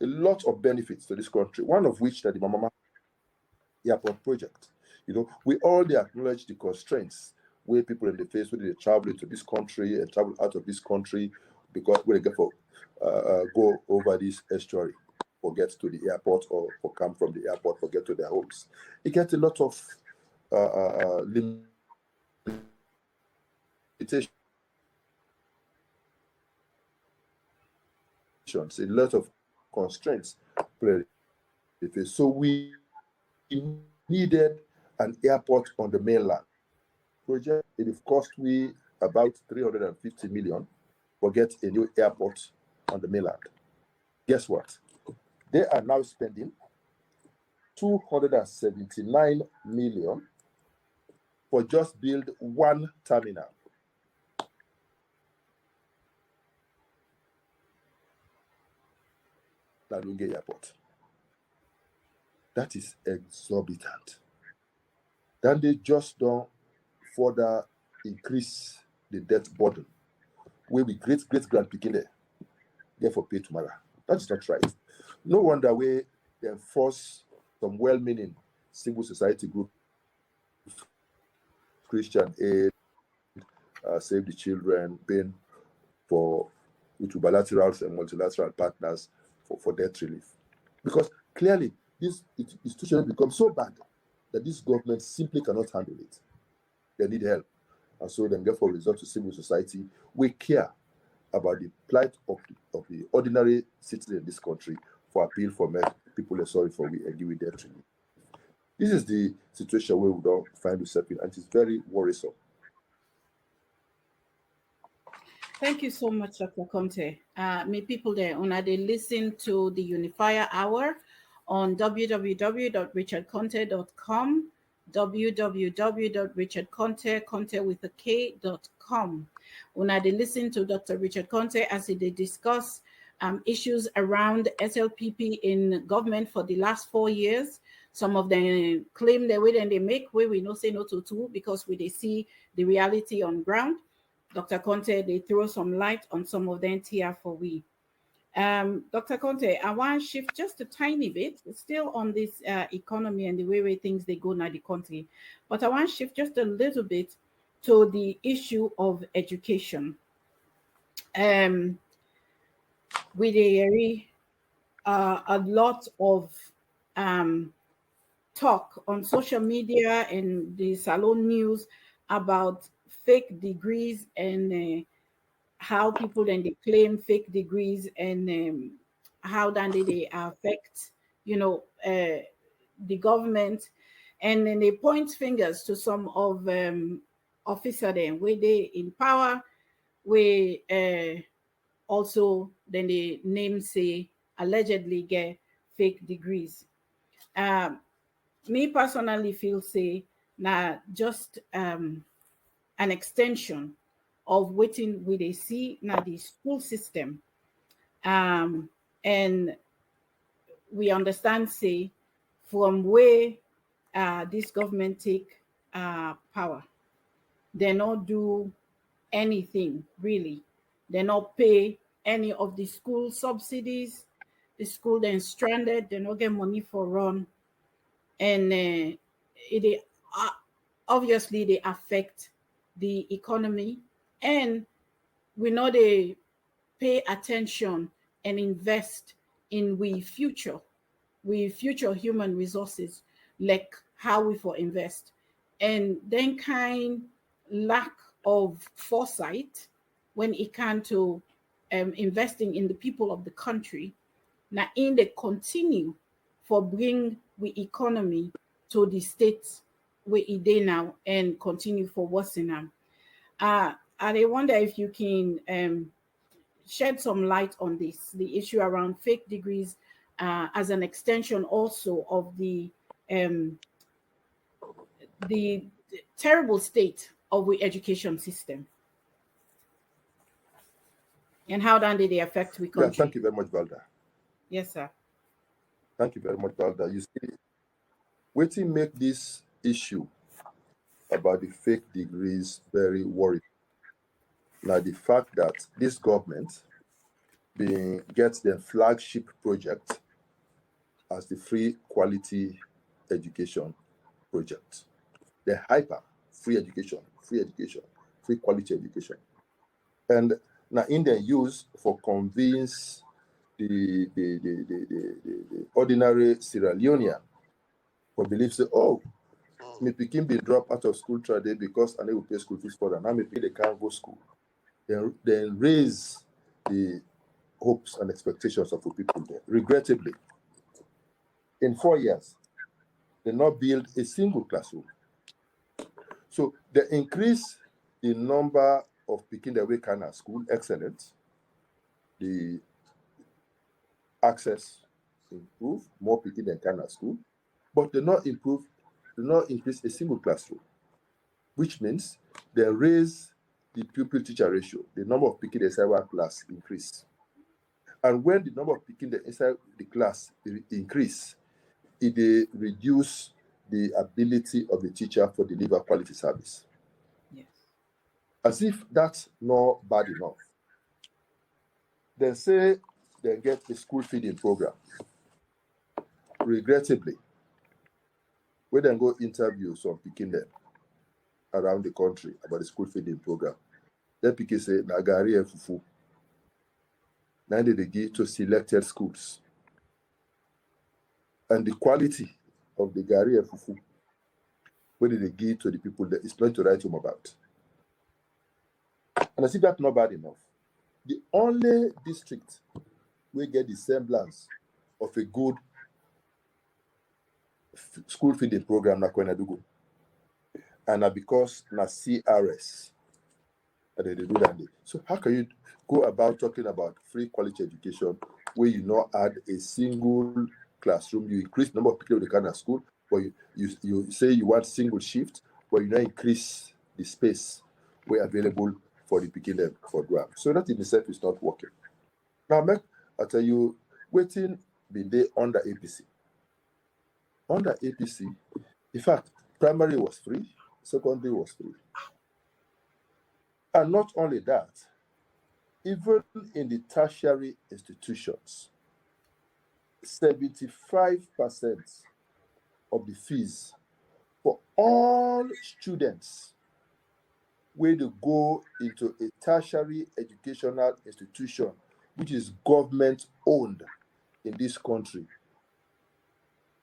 a lot of benefits to this country, one of which that the Mama Airport project. We all acknowledge the constraints where people in the face when they travel into this country and travel out of this country because when they get for go over this estuary or get to the airport or come from the airport or get to their homes. It gets a lot of limitations, a lot of constraints. So we needed an airport on the mainland. Project, it cost we about 350 million to get a new airport on the mainland. Guess what? They are now spending 279 million for just build one terminal. Lalunge Airport. That is exorbitant. Then they just don't further increase the debt burden. Where we great grand picking there, therefore pay tomorrow. That is not right. No wonder we then force some well-meaning civil society groups, Christian Aid, Save the Children, been for with bilateral and multilateral partners for debt relief. Because clearly, this institution become so bad that this government simply cannot handle it. They need help. And so then therefore resort to civil society. We care about the plight of the ordinary citizen in this country for appeal for people are sorry for we and give it debt relief. This is the situation where we don't find ourselves in, and it's very worrisome. Thank you so much, Dr. Konteh. May people there, they listen to the Unifier Hour on www.richardkonteh.com, www.richardkonteh.com. They listen to Dr. Richard Konteh as they discuss issues around SLPP in government for the last 4 years. Some of them claim the way they make, where we no say no to two because we they see the reality on ground. Dr. Konteh, they throw some light on some of them here for we. Dr. Konteh, I want to shift just a tiny bit, still on this economy and the way things they go now the country, but I want to shift just a little bit to the issue of education. We hear a lot of talk on social media and the salon news about fake degrees and how people then they claim fake degrees and how then they affect the government, and then they point fingers to some of officer then where they in power, where also then the name say allegedly get fake degrees. Me personally feel say now just an extension of waiting we they see now the school system, and we understand say from where this government take power, they not do anything really. They not pay any of the school subsidies. The school then stranded. They not get money for run, and it obviously they affect the economy, and we know they pay attention and invest in we future human resources, like how we for invest, and then kind lack of foresight when it can to investing in the people of the country. Now in the continue for bring we economy to the states where it dey now and continue for worsening them. I wonder if you can shed some light on this, the issue around fake degrees, as an extension also of the terrible state of the education system, and how then did they affect we country. Yeah, thank you very much, Valda. Yes, sir. Thank you very much, Valda. You see, waiting make this issue about the fake degrees very worrying. Now, the fact that this government gets their flagship project as the free quality education project. The hyper free education, free quality education. And now in their use for convince the ordinary Sierra Leonean who believes that, oh, me pikin be drop out of school today because I need to pay school fees for them. Now me they can't go school. Then raise the hopes and expectations of the people there. Regrettably, in 4 years, they not build a single classroom. So they increase the number of picking the way can at school, excellent. The access improve, more picking than can at school, but they not increase a single classroom, which means they raise the pupil-teacher ratio, the number of picking inside one class increase. And when the number of picking inside the class increase, it reduce the ability of the teacher for deliver quality service. Yes. As if that's not bad enough. They say they get a school feeding program. Regrettably, We then go interview some picking them around the country about the school feeding program. Then pikin say, na gari and fufu. Now they give to selected schools. And the quality of the gari and fufu, what did they give to the people that it's not to write home about? And I see that not bad enough. The only district we get the semblance of a good school feeding program na Kwenadugu. And because na CRS, and they do that. So how can you go about talking about free quality education where you not add a single classroom, you increase the number of people in the kind of school, but you say you want single shift, but you not increase the space where available for the beginner for grab. So that in itself is not working. Now, I tell you, waiting been there under APC. Under APC, in fact, primary was free, secondary was free. And not only that, even in the tertiary institutions, 75% of the fees for all students where they go into a tertiary educational institution, which is government owned in this country,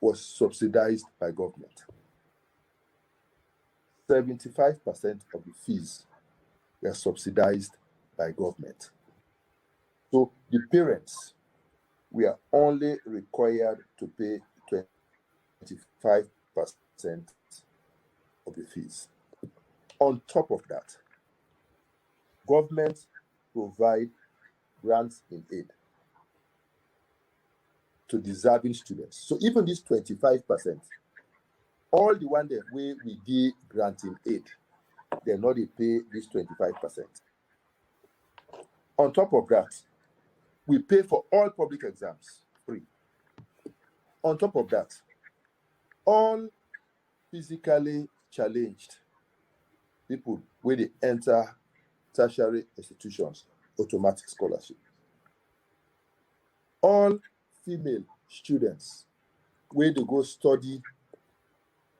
was subsidized by government. 75% of the fees were subsidized by government. So the parents were only required to pay 25% of the fees. On top of that, government provide grants in aid to deserving students. So even this 25%, all the one that we give grant in aid, they're not they pay this 25%. On top of that, we pay for all public exams free. On top of that, all physically challenged people where they enter tertiary institutions, automatic scholarship. All female students where they go study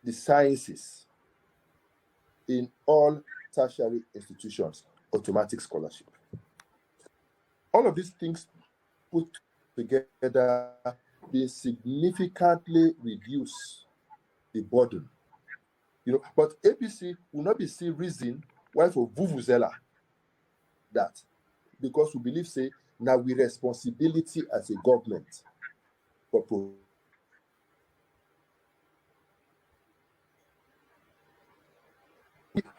the sciences in all tertiary institutions, automatic scholarship. All of these things put together, they significantly reduce the burden. But APC will not be see reason why for Vuvuzela that, because we believe say now we responsibility as a government for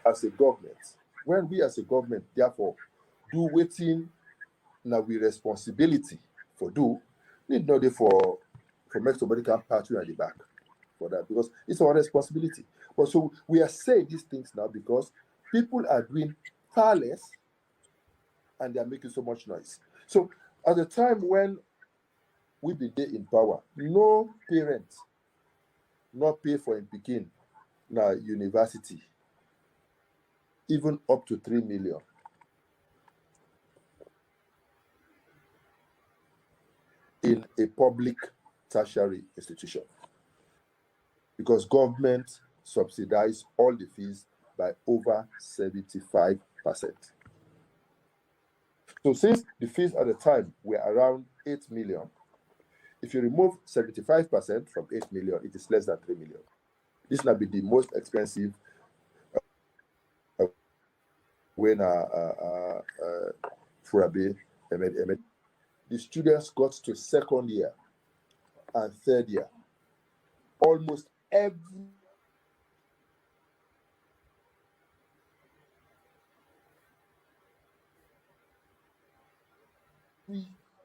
as a government, when we as a government therefore do waiting now we responsibility for do, need not for make somebody can pat you at the back for that, because it's our responsibility. But so we are saying these things now because people are doing far less and they are making so much noise. So at the time when we be there in power, no parent not pay for a pikin na university, even up to 3 million. In a public tertiary institution, because government subsidize all the fees by over 75%. So since the fees at the time were around 8 million, if you remove 75% from 8 million, it is less than 3 million. This will be the most expensive when Furabe. The students got to second year and third year. Almost every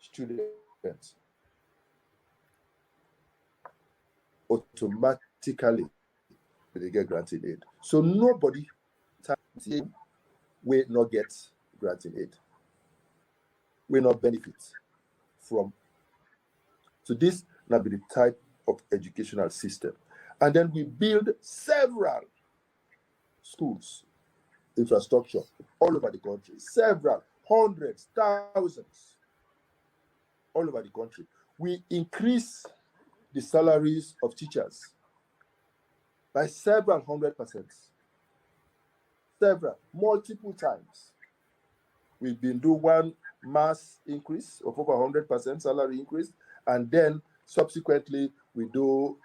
student automatically they get granted aid. So nobody will not get granted aid, will not benefit from. So this now be the type of educational system. And then we build several schools, infrastructure all over the country, several hundreds, thousands all over the country. We increase the salaries of teachers. by several 100%. Several, multiple times. We've been doing one mass increase of over 100% salary increase, and then subsequently we do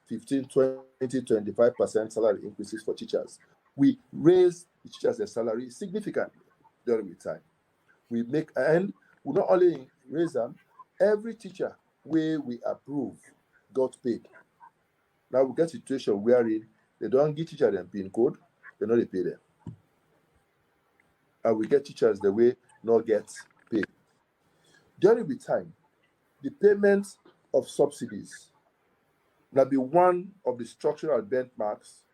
15, 20, 25% salary increases for teachers. We raise the teachers' salary significantly during the time. We make, and we not only raise them, every teacher where we approve got paid. Now we get a situation wherein they don't give teachers them PIN code, they know they pay them. And we get teachers the way not get paid. During the time, the payment of subsidies will be one of the structural benchmarks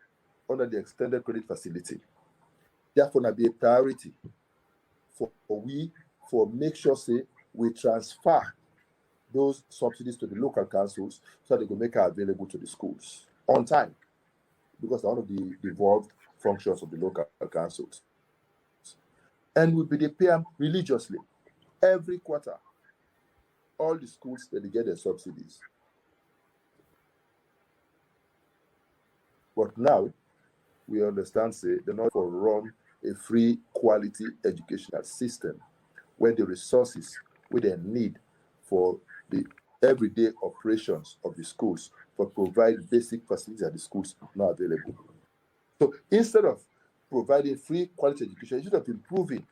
under the extended credit facility. Therefore, will be a priority for make sure say we transfer those subsidies to the local councils so they can make it available to the schools on time, because one of the devolved functions of the local councils. And we be pay them religiously every quarter. All the schools that they get their subsidies. But now we understand say they're not for run a free quality educational system where the resources we they need for the everyday operations of the schools for provide basic facilities at the schools not available. So instead of providing free quality education, instead of improving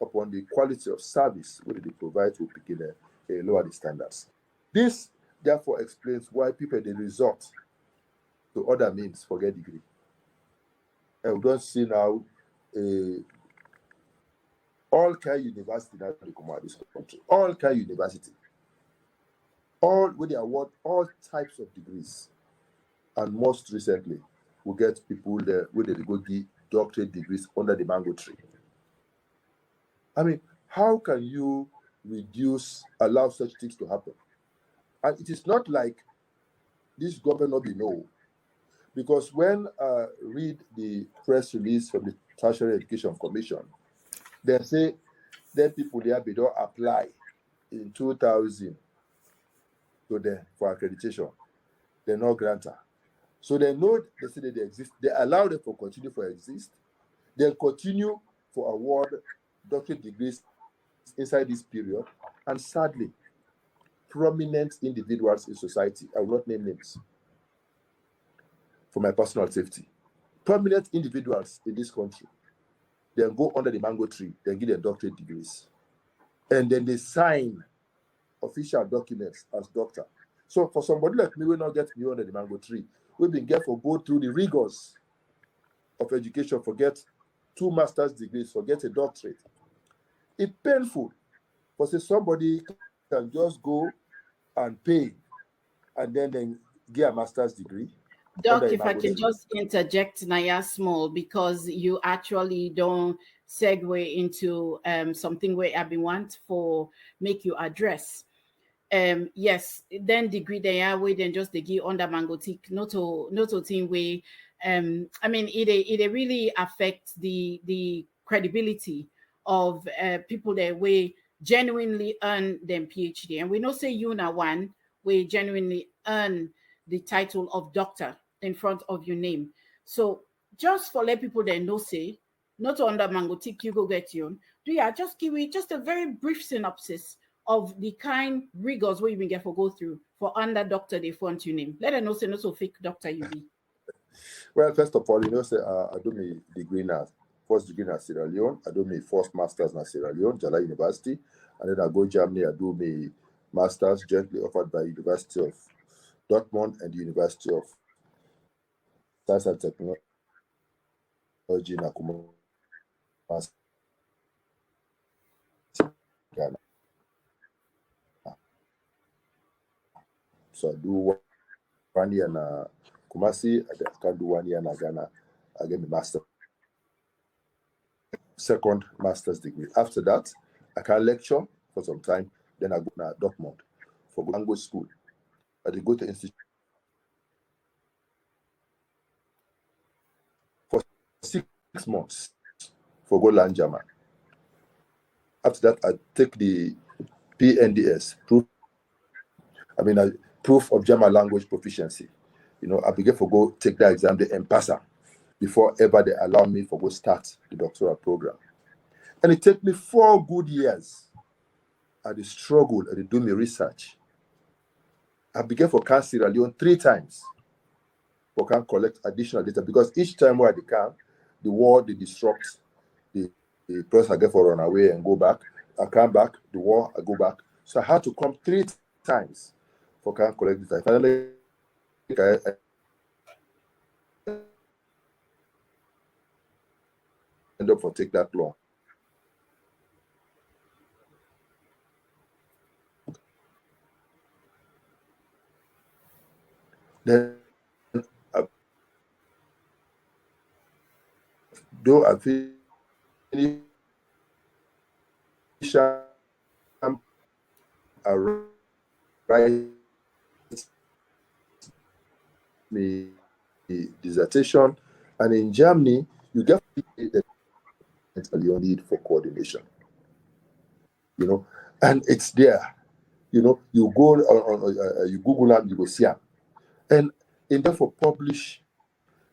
upon the quality of service which they provide to begin a lower the standards. This therefore explains why people they resort to other means for get degree. And we don't see now all kind university now they come out of this country. All kind university. All where they award all types of degrees. And most recently, we get people there where they go get doctorate degrees under the mango tree. I mean, how can you allow such things to happen? And it is not like this government not be know. Because when I read the press release from the Tertiary Education Commission, they say that people there they don't apply in 2000 to them for accreditation. They're not grantor. So they know they say that they exist. They allow them to continue to exist. They continue for award doctorate degrees inside this period. And sadly, prominent individuals in society, I will not name names for my personal safety, prominent individuals in this country, then go under the mango tree, then get their doctorate degrees. And then they sign official documents as doctor. So for somebody like me, we not get me under the mango tree. We've been careful go through the rigors of education, forget 2 master's degrees, forget a doctorate. It's painful for say somebody can just go and pay and then get a master's degree. Doc, if I can just interject Naya small, because you actually don't segue into something where I've been want for make you address. Yes, then degree they are way then just the give under mangotic, not to thing way. I mean it really affects the credibility of people that way genuinely earn them PhD. And we know say you now one we genuinely earn the title of doctor in front of your name. So just for let people that know say, not under mangotic you go get you. Do you just give me just a very brief synopsis of the kind rigors where you been get for go through for under doctor they want your name. Let them know say not so fake doctor you be. Well, first of all, you know, say I do my degree now. First degree in Sierra Leone. I do my first master's in Sierra Leone, Jala University, and then I go Germany. I do my master's jointly offered by University of Dortmund and the University of Science and Technology in Kumasi, Ghana. So I do 1 year in Kumasi. I can do 1 year in Ghana. I get my master. Second master's degree. After that, I can lecture for some time. Then I go to Dortmund for language school. I go to institute for 6 months for go learn German. After that, I take the PNDS proof of German language proficiency. I began for go take that exam, and pass it before ever they allow me for go start the doctoral program. And it took me 4 good years. I did struggle, I did do my research. I began for Sierra Leone 3 times for can collect additional data, because each time where they come, the war they disrupt, the press I get for run away and go back. I come back, the war, I go back. So I had to come 3 times for can collect data. Finally, I end up for take that long. Then, though I finished I write my dissertation, and in Germany, you get the need for coordination, and it's there. You go on you Google and you go see it, and therefore publish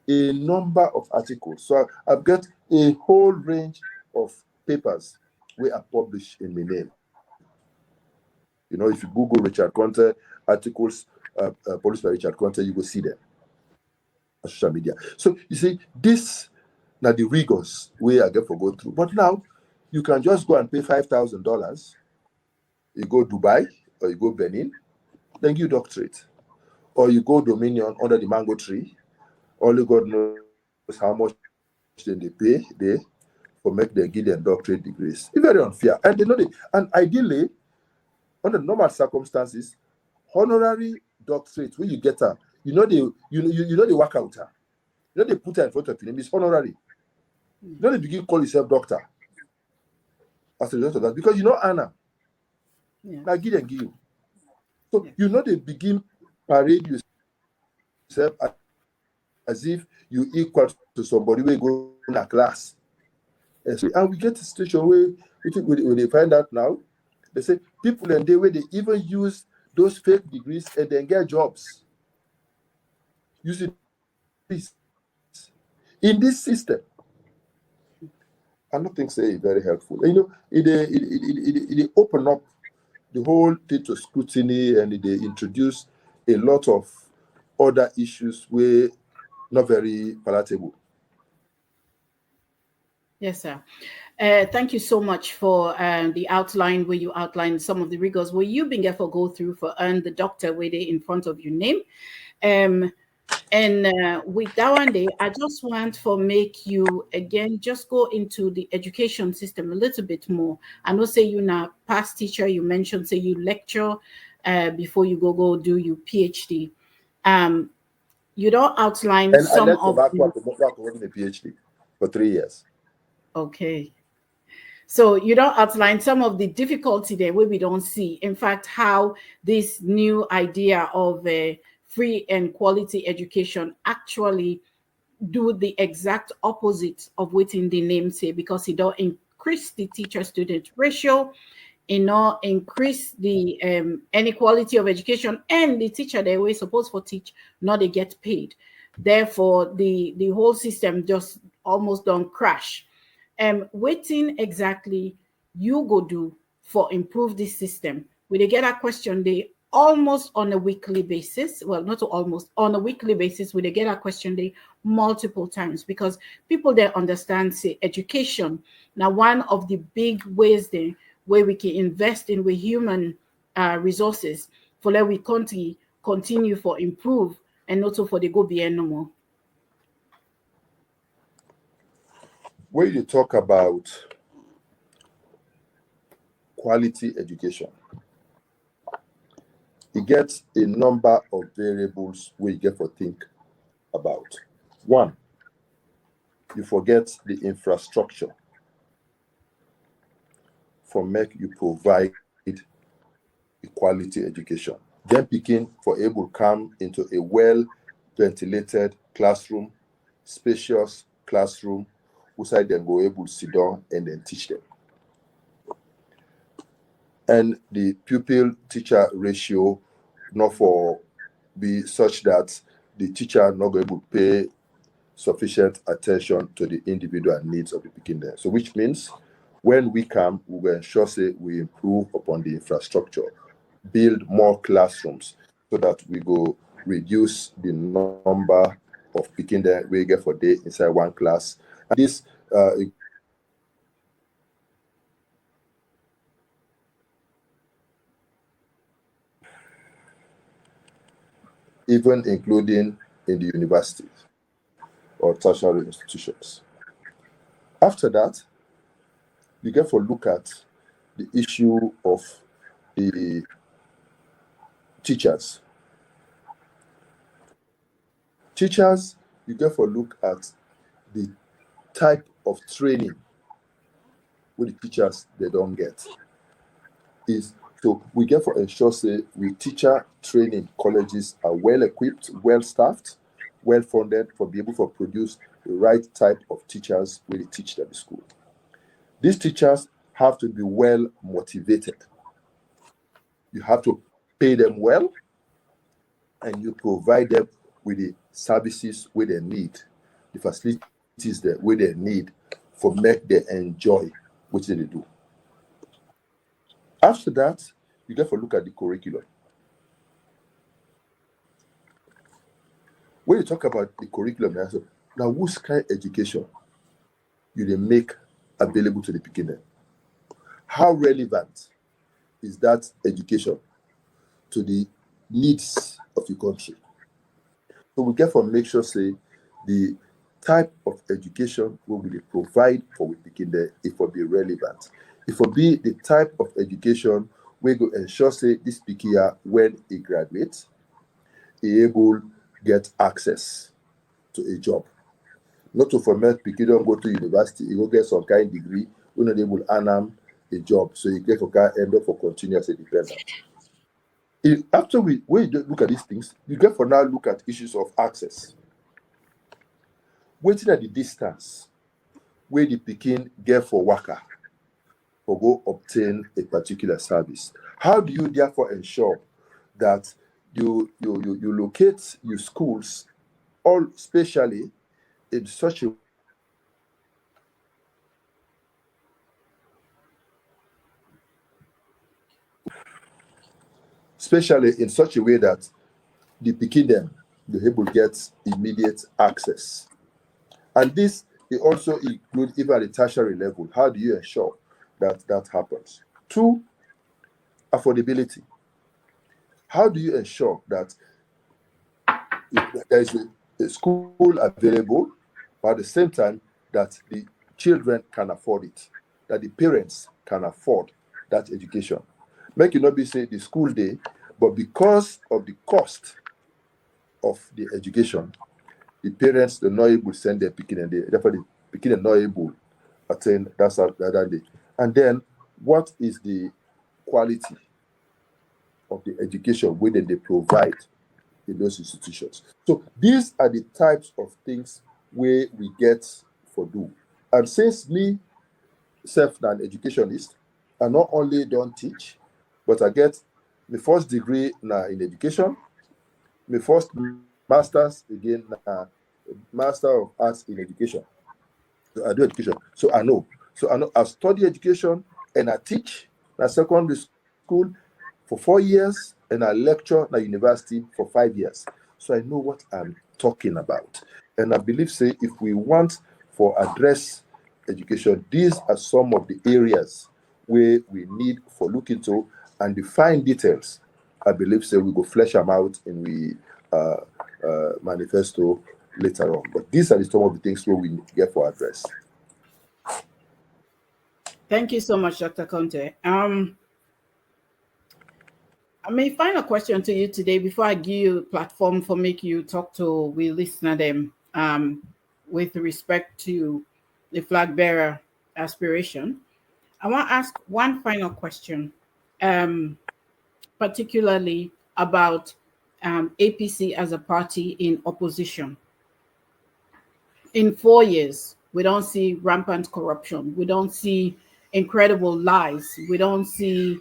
a number of articles. So I've got a whole range of papers where I publish in my name. If you Google Richard Konteh articles published by Richard Konteh, you will see them on social media. So you see, this now the rigors where I get for go through. But now you can just go and pay $5,000. You go Dubai or you go Benin, then you doctorate, or you go Dominion under the mango tree. Only God knows how much they pay there for make them give them doctorate degrees. It's very unfair, and and ideally, under normal circumstances, honorary doctorate when you get her, they work out her. They put her in front of your name. It's honorary. They begin call yourself doctor as a result of that, because Anna. Yeah. Now give you. So they begin parade yourself as if you equal to somebody who go in a class. And we get a situation where when they find out now, they say people and where they even use those fake degrees and then get jobs using this in this system. I don't think it's very helpful. It open up the whole thing to scrutiny, and they introduce a lot of other issues where not very palatable. Yes, sir. Thank you so much for the outline where you outlined some of the rigors where you've been able to go through for earn the doctor where they in front of your name. And with that one day, I just want for make you again just go into the education system a little bit more. I know say you're not past teacher, you mentioned say you lecture before you go do your PhD. You don't outline And some I left of back the, working a PhD for 3 years. okay. So you don't outline some of the difficulty there where we don't see. In fact, how this new idea of free and quality education actually do the exact opposite of what in the name say, because it don't increase the teacher-student ratio, it not increase the inequality of education, and the teacher they were supposed to teach, not they get paid. Therefore, the whole system just almost don't crash. Waiting exactly you go do for improve this system. We they get a question they almost on a weekly basis. Well, not almost on a weekly basis. We they get a question they multiple times, because people they understand say education. Now, one of the big ways they where we can invest in with human resources for let we continue for improve and also for the go be no more. When you talk about quality education, it gets a number of variables where you get to think about. One, you forget the infrastructure for make you provide a quality education. Then picking for able come into a well ventilated classroom, spacious classroom, outside then go able to sit down and then teach them. And the pupil teacher ratio not for be such that the teacher not going to pay sufficient attention to the individual needs of the picking there. So which means when we come, we will ensure say we improve upon the infrastructure, build more classrooms so that we go reduce the number of picking there we get for day inside one class. And this even including in the universities or tertiary institutions. After that, you get to look at the issue of the teachers. Teachers, you get to look at the type of training with the teachers they don't get. So we get to ensure say we teacher training colleges are well equipped, well staffed, well funded for be able to produce the right type of teachers when they teach them in school. These teachers have to be well motivated. You have to pay them well, and you provide them with the services where they need, the facilities that where they need for make them enjoy what they do. After that, you get to look at the curriculum. When you talk about the curriculum, now whose kind of education you they make available to the beginner? How relevant is that education to the needs of the country? So we get to make sure say the type of education we will provide for the beginner, it will be relevant. It will be the type of education we go ensure say this beginner when he graduates, he able get access to a job. Not to format people don't go to university, he will get some kind of degree, we not able to earn him a job. So he get for end up for continuous independent. After we look at these things, you get for now look at issues of access. Waiting at the distance where the Pekin get for worker or go obtain a particular service. How do you therefore ensure that you locate your schools all especially in such a way that the Pekin them the able get immediate access? And this it also includes even at the tertiary level. How do you ensure that that happens? Two, affordability. How do you ensure that there is a school available, but at the same time that the children can afford it, that the parents can afford that education? Make it not be say the school day, but because of the cost of the education, the parents are not able to send their picking and therefore the picking are not able to attend that day. And then what is the quality of the education where they provide in those institutions? So these are the types of things where we get for do. And since me self an educationist, I not only don't teach, but I get my first degree now in education, my first master's again Master of Arts in Education. So I do education. So I know. I study education and I teach at secondary school for 4 years and I lecture at university for 5 years. So I know what I'm talking about. And I believe say if we want for address education, these are some of the areas where we need for look into and define details. I believe say we go flesh them out in we manifesto later on. But these are some of the things where we get for address. Thank you so much, Dr. Konteh. My final question to you today before I give you a platform for make you talk to we listener them with respect to the flag bearer aspiration. I want to ask one final question, particularly about APC as a party in opposition. In 4 years, we don't see rampant corruption. We don't see incredible lies. We don't see,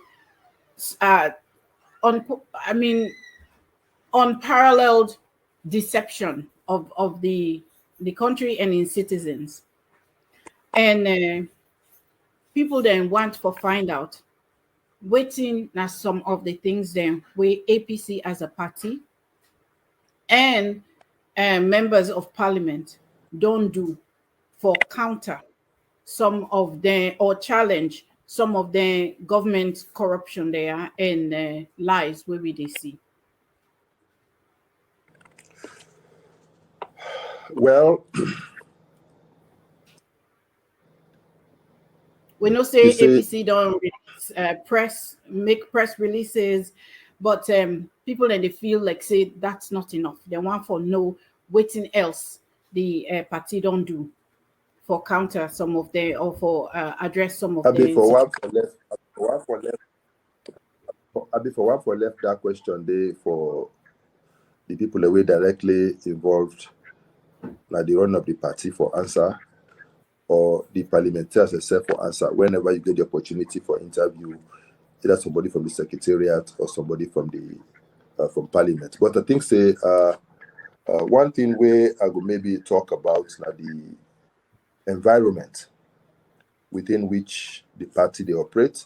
unparalleled deception of the country and its citizens. And people then want to find out waiting as some of the things then where APC as a party and members of parliament don't do for counter some of the or challenge some of the government corruption there and lies where we they see. Well, we know say APC don't make press releases, but people and they feel like say that's not enough. They want for know waiting else the party don't do for counter some of the or for address some of the for one for left that question there for the people away directly involved, like the run of the party for answer, or the parliamentarians themselves for answer whenever you get the opportunity for interview, either somebody from the secretariat or somebody from the from parliament. But I think say one thing where I would maybe talk about the environment within which the party they operate,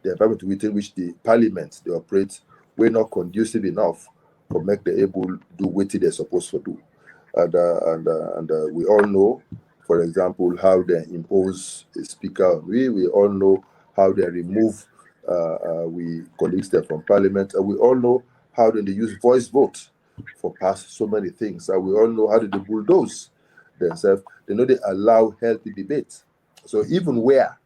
the environment within which the parliament they operate, were not conducive enough to make them able to do what they're supposed to do. And we all know, for example, how they impose a speaker on we. We all know how they remove we colleagues there from parliament, and we all know how they use voice vote for pass so many things. And we all know how they bulldoze themselves. They know they allow healthy debate. So even where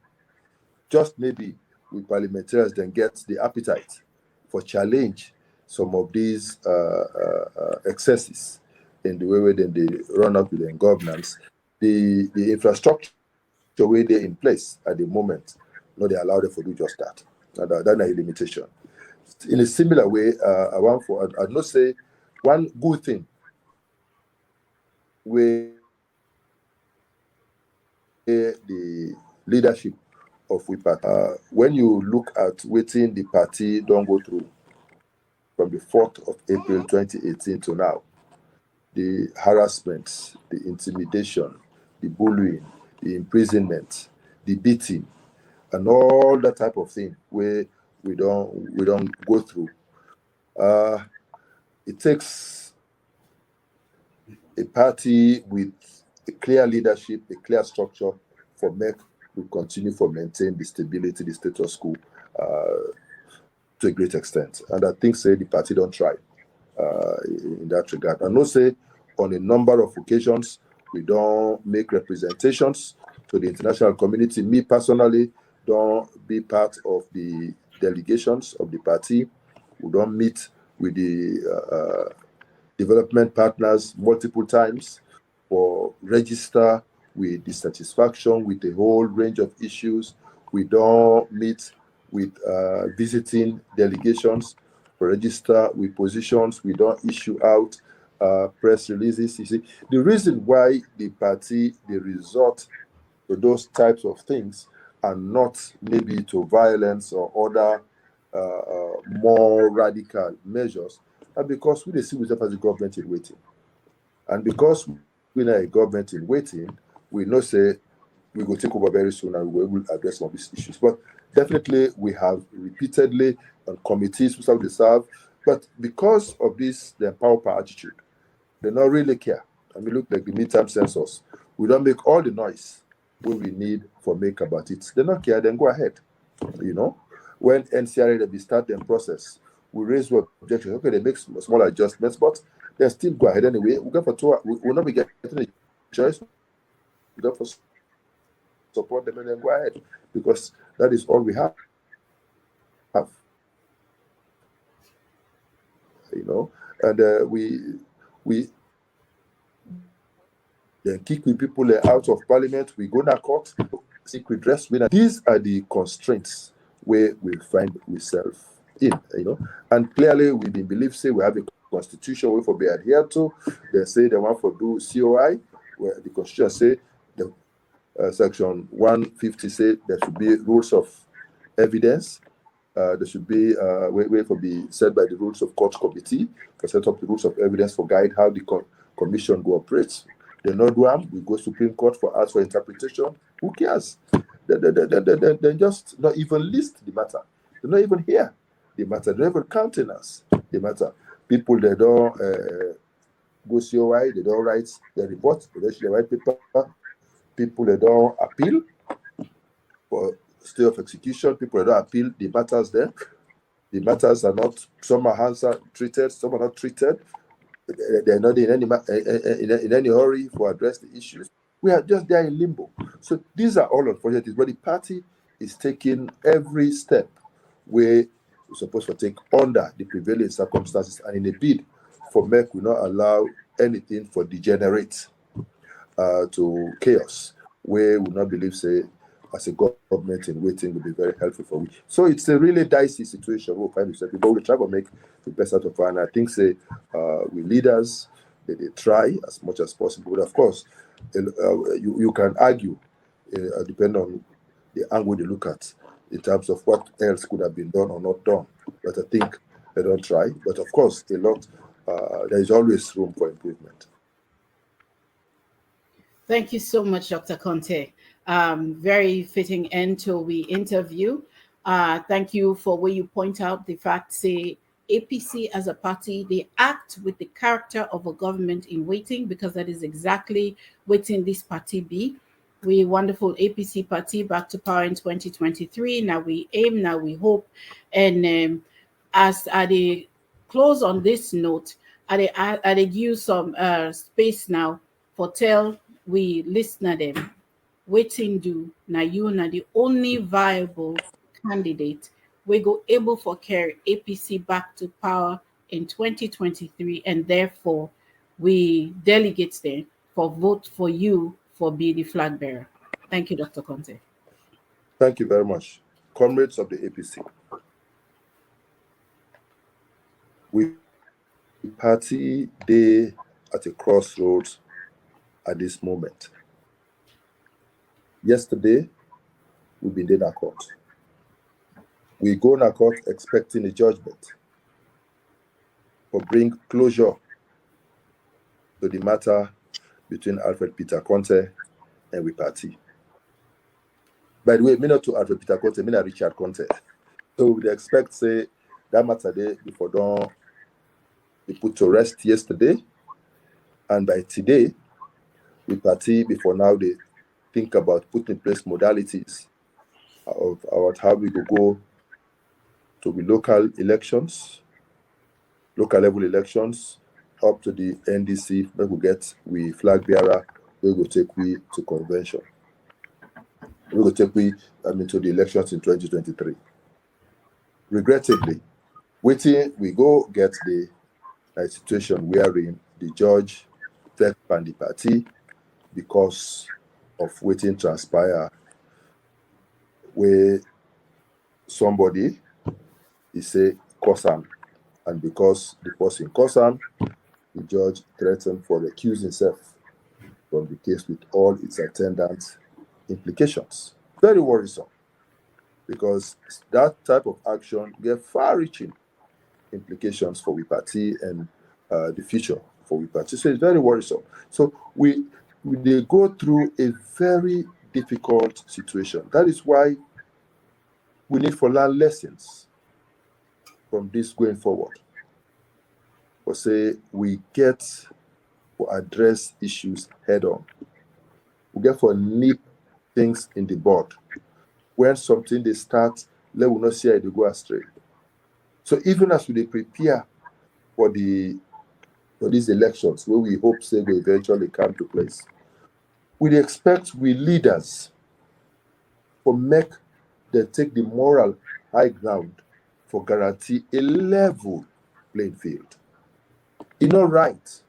just maybe with parliamentarians then get the appetite for challenge some of these excesses in the way then they run up with their governance, the infrastructure way they're in place at the moment, no, they allow them to do just that. That's a limitation. In a similar way, I'd not say one good thing where the leadership of we party, when you look at waiting the party don't go through from the 4th of April 2018 to now, the harassment, the intimidation, the bullying, the imprisonment, the beating, and all that type of thing where we don't go through. It takes a party with a clear leadership, a clear structure for make we continue to maintain the stability, the status quo to a great extent. And I think say the party don't try in that regard. And not say on a number of occasions we don't make representations to the international community. Me personally don't be part of the delegations of the party. We don't meet with the development partners multiple times for register with dissatisfaction with a whole range of issues. We don't meet with visiting delegations for register with positions. We don't issue out press releases. You see, the reason why the party they resort to those types of things and not maybe to violence or other more radical measures are because we see ourselves as a government in waiting. And because we're not a government in waiting, we know say we will take over very soon and we will address some of these issues. But definitely we have repeatedly on committees we have to serve. But because of this, the power attitude, they don't really care. I mean, look like the midterm census. We don't make all the noise what we need for make about it. They don't care, then go ahead. You know, when NCRA they start their process, we raise what objections. Okay, they make small adjustments, but they still go ahead anyway. We go for two. We will not be getting a choice. We go for support them and then go ahead because that is all we have. You know, and we then kick with people out of parliament. We go to court, seek redress. These are the constraints where we find ourselves in, you know. And clearly, we believe, say, we have a constitution where for be adhered to. They say they want to do COI, where the constitution say, the section 150 say there should be rules of evidence. There should be way for be set by the rules of court committee, for set up the rules of evidence for guide how the commission go operates. They not do them, we go Supreme Court for ask for interpretation. Who cares? They just not even list the matter. They not even hear the matter. They don't even countenance the matter. People they don't go COI, they don't write the report, they don't write paper. People they don't appeal for stay of execution. People they don't appeal the matters there. The matters are not, some are treated, some are not treated. They're not in any hurry to address the issues. We are just there in limbo. So these are all unfortunate, but the party is taking every step where we're supposed to take under the prevailing circumstances and in a bid for make we not allow anything for degenerate to chaos, where we not believe, say, as a government in waiting will be very helpful for we. So it's a really dicey situation we'll find ourselves, but we try to make the best out of it. And I think, say, we leaders, they try as much as possible. But of course, you can argue, depending on the angle you look at, in terms of what else could have been done or not done. But I think they don't try. But of course, there is always room for improvement. Thank you so much, Dr. Konteh. Very fitting end to we interview. Thank you for where you point out the fact, say, APC as a party, they act with the character of a government in waiting, because that is exactly waiting this party be. We wonderful APC party back to power in 2023. Now we aim, now we hope. And as I close on this note, I give some space now for tell we listener them waiting do now you na the only viable candidate we go able for carry APC back to power in 2023, and therefore we delegates there for vote for you for be the flag bearer. Thank you, Dr. Konteh. Thank you very much. Comrades of the APC, we party day at a crossroads at this moment. Yesterday, we've been in a court. We go in a court expecting a judgment for bring closure to the matter between Alfred Peter Konteh and we party. By the way, me not to Alfred Peter Konteh, me not Richard Konteh. So we expect, say, that matter day before dawn be put to rest yesterday, and by today, we party before now they think about putting in place modalities of how we go to the local elections, local level elections, up to the NDC, where we get we flag bearer, we will take we to convention. We will take we to the elections in 2023. Regrettably, waiting we go get the situation wherein the judge fed on the party because of waiting transpire where somebody is say cause harm, and because the person cause harm, the judge threatened for recuse himself from the case with all its attendant implications. Very worrisome, because that type of action get far-reaching implications for we party and the future for we party. So it's very worrisome. So we they go through a very difficult situation. That is why we need to learn lessons from this going forward. Or say we get to address issues head on. We get to nip things in the bud. When something they start, let we not see how they go astray. So even as we prepare for these elections, where we hope say will eventually come to place, we expect we leaders to make them take the moral high ground for guarantee a level playing field. It's not right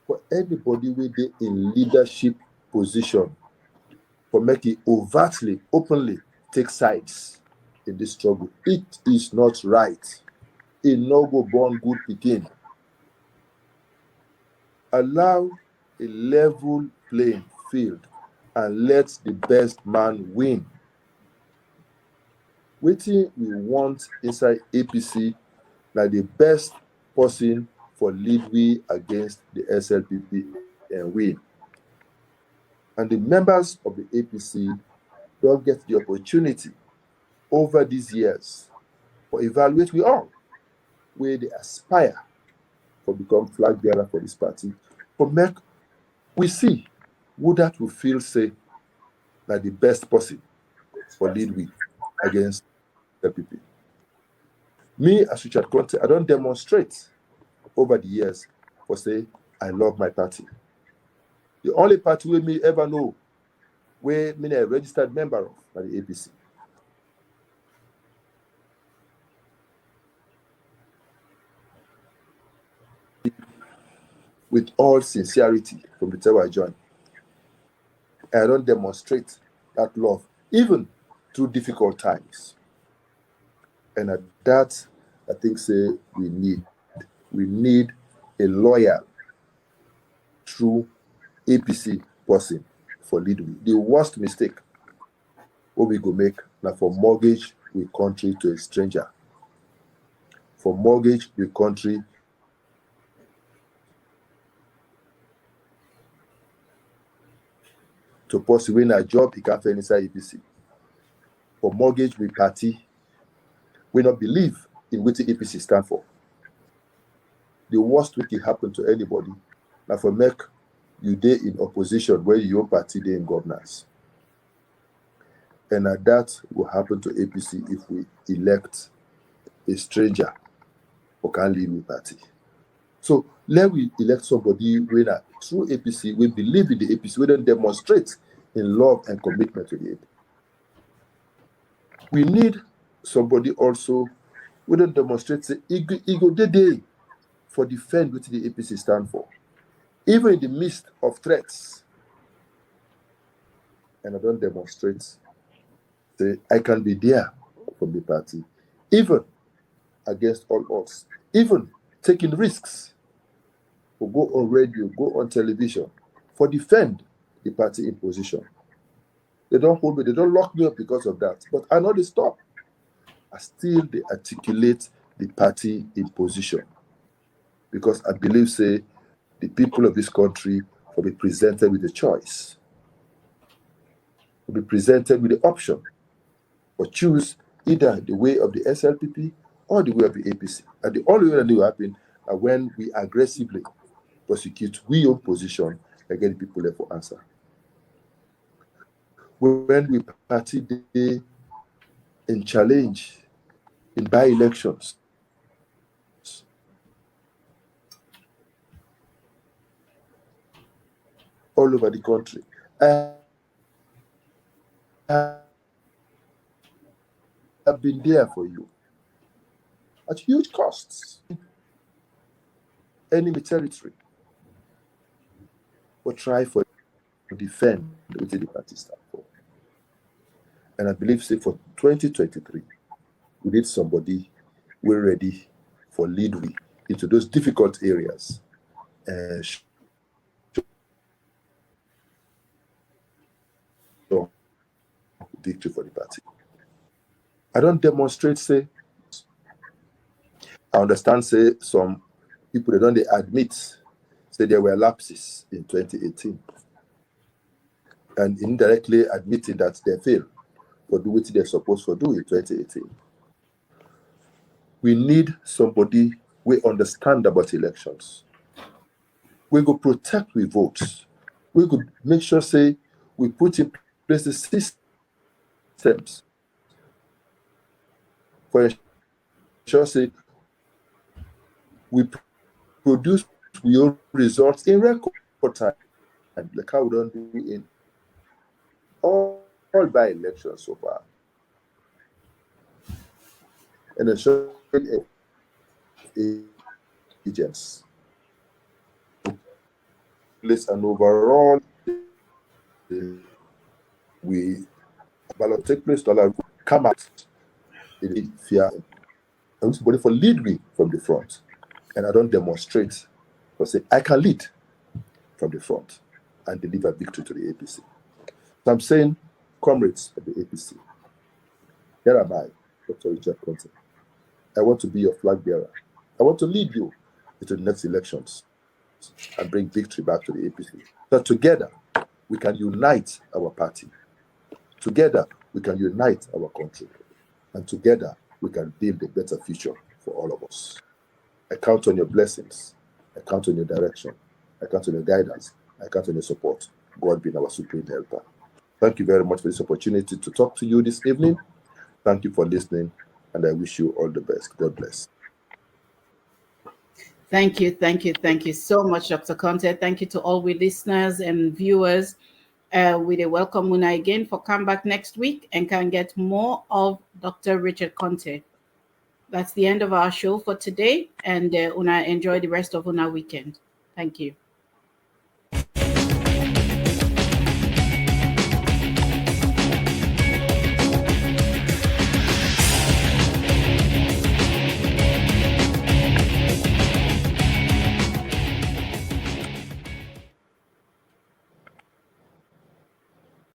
for anybody with in leadership position for making overtly, openly take sides in this struggle. It is not right. It no go born good begin. Allow a level playing field and let the best man win. Waiting we want inside APC like the best person for lead we against the SLPP and win. And the members of the APC don't get the opportunity over these years for evaluate we all, where they aspire for become flag bearer for this party, for make we see who that will feel say like the best person for lead we against LPP. Me as Richard Konteh, I don't demonstrate over the years for say I love my party. The only party we me ever know where me a registered member of by the APC. With all sincerity from the time I joined. I don't demonstrate that love, even through difficult times. And at that, I think say we need a loyal, true APC person for lead we. The worst mistake what we go make now for mortgage we country to a stranger. For mortgage we country to pursue win a job he can't find inside APC. For mortgage we party, we not believe in what the APC stand for. The worst thing can happen to anybody now for make you day in opposition where your party day in governance. And that will happen to APC if we elect a stranger who can lead with party. So let we elect somebody when through APC, we believe in the APC, we don't demonstrate in love and commitment to the APC. We need somebody also we don't demonstrate say ego day for defend what the APC stand for. Even in the midst of threats. And I don't demonstrate say I can be there from the party, even against all odds, even taking risks to go on radio, go on television, for defend the party in position. They don't hold me, they don't lock me up because of that. But I know they stop. I still they articulate the party in position. Because I believe, say, the people of this country will be presented with a choice. Will be presented with the option. Or choose either the way of the SLPP or the way of the APC. And the only way that will happen are when we aggressively prosecute we own position against the people there for answer. When we party in challenge, in by-elections, all over the country, I have been there for you at huge costs, enemy territory, or try for defend within the party stand for. And I believe, say, for 2023, we need somebody we're ready for lead we into those difficult areas and show victory for the party. I don't demonstrate, say, I understand, say, some people, they don't they admit, say there were lapses in 2018 and indirectly admitting that they failed for doing what they're supposed to do in 2018. We need somebody we understand about elections. We go protect we votes. We could make sure, say, we put in place the systems for ensure, say, we produce your results in record time, like how we don't do in all by elections so far. And ensuring agents place an overall we ballot take place to come out in fear. I want somebody for lead me from the front. And I don't demonstrate, but say I can lead from the front and deliver victory to the APC. So I'm saying, comrades of the APC, here am I. Dr. Richard Konteh. I want to be your flag bearer. I want to lead you into the next elections and bring victory back to the APC. So together, we can unite our party. Together, we can unite our country. And together, we can build a better future for all of us. I count on your blessings. I count on your direction. I count on your guidance. I count on your support. God being our supreme helper. Thank you very much for this opportunity to talk to you this evening. Thank you for listening, and I wish you all the best. God bless. Thank you so much, Dr. Konteh. Thank you to all we listeners and viewers. We welcome Una again for come back next week and can get more of Dr. Richard Konteh. That's the end of our show for today, and Una enjoy the rest of Una weekend. Thank you.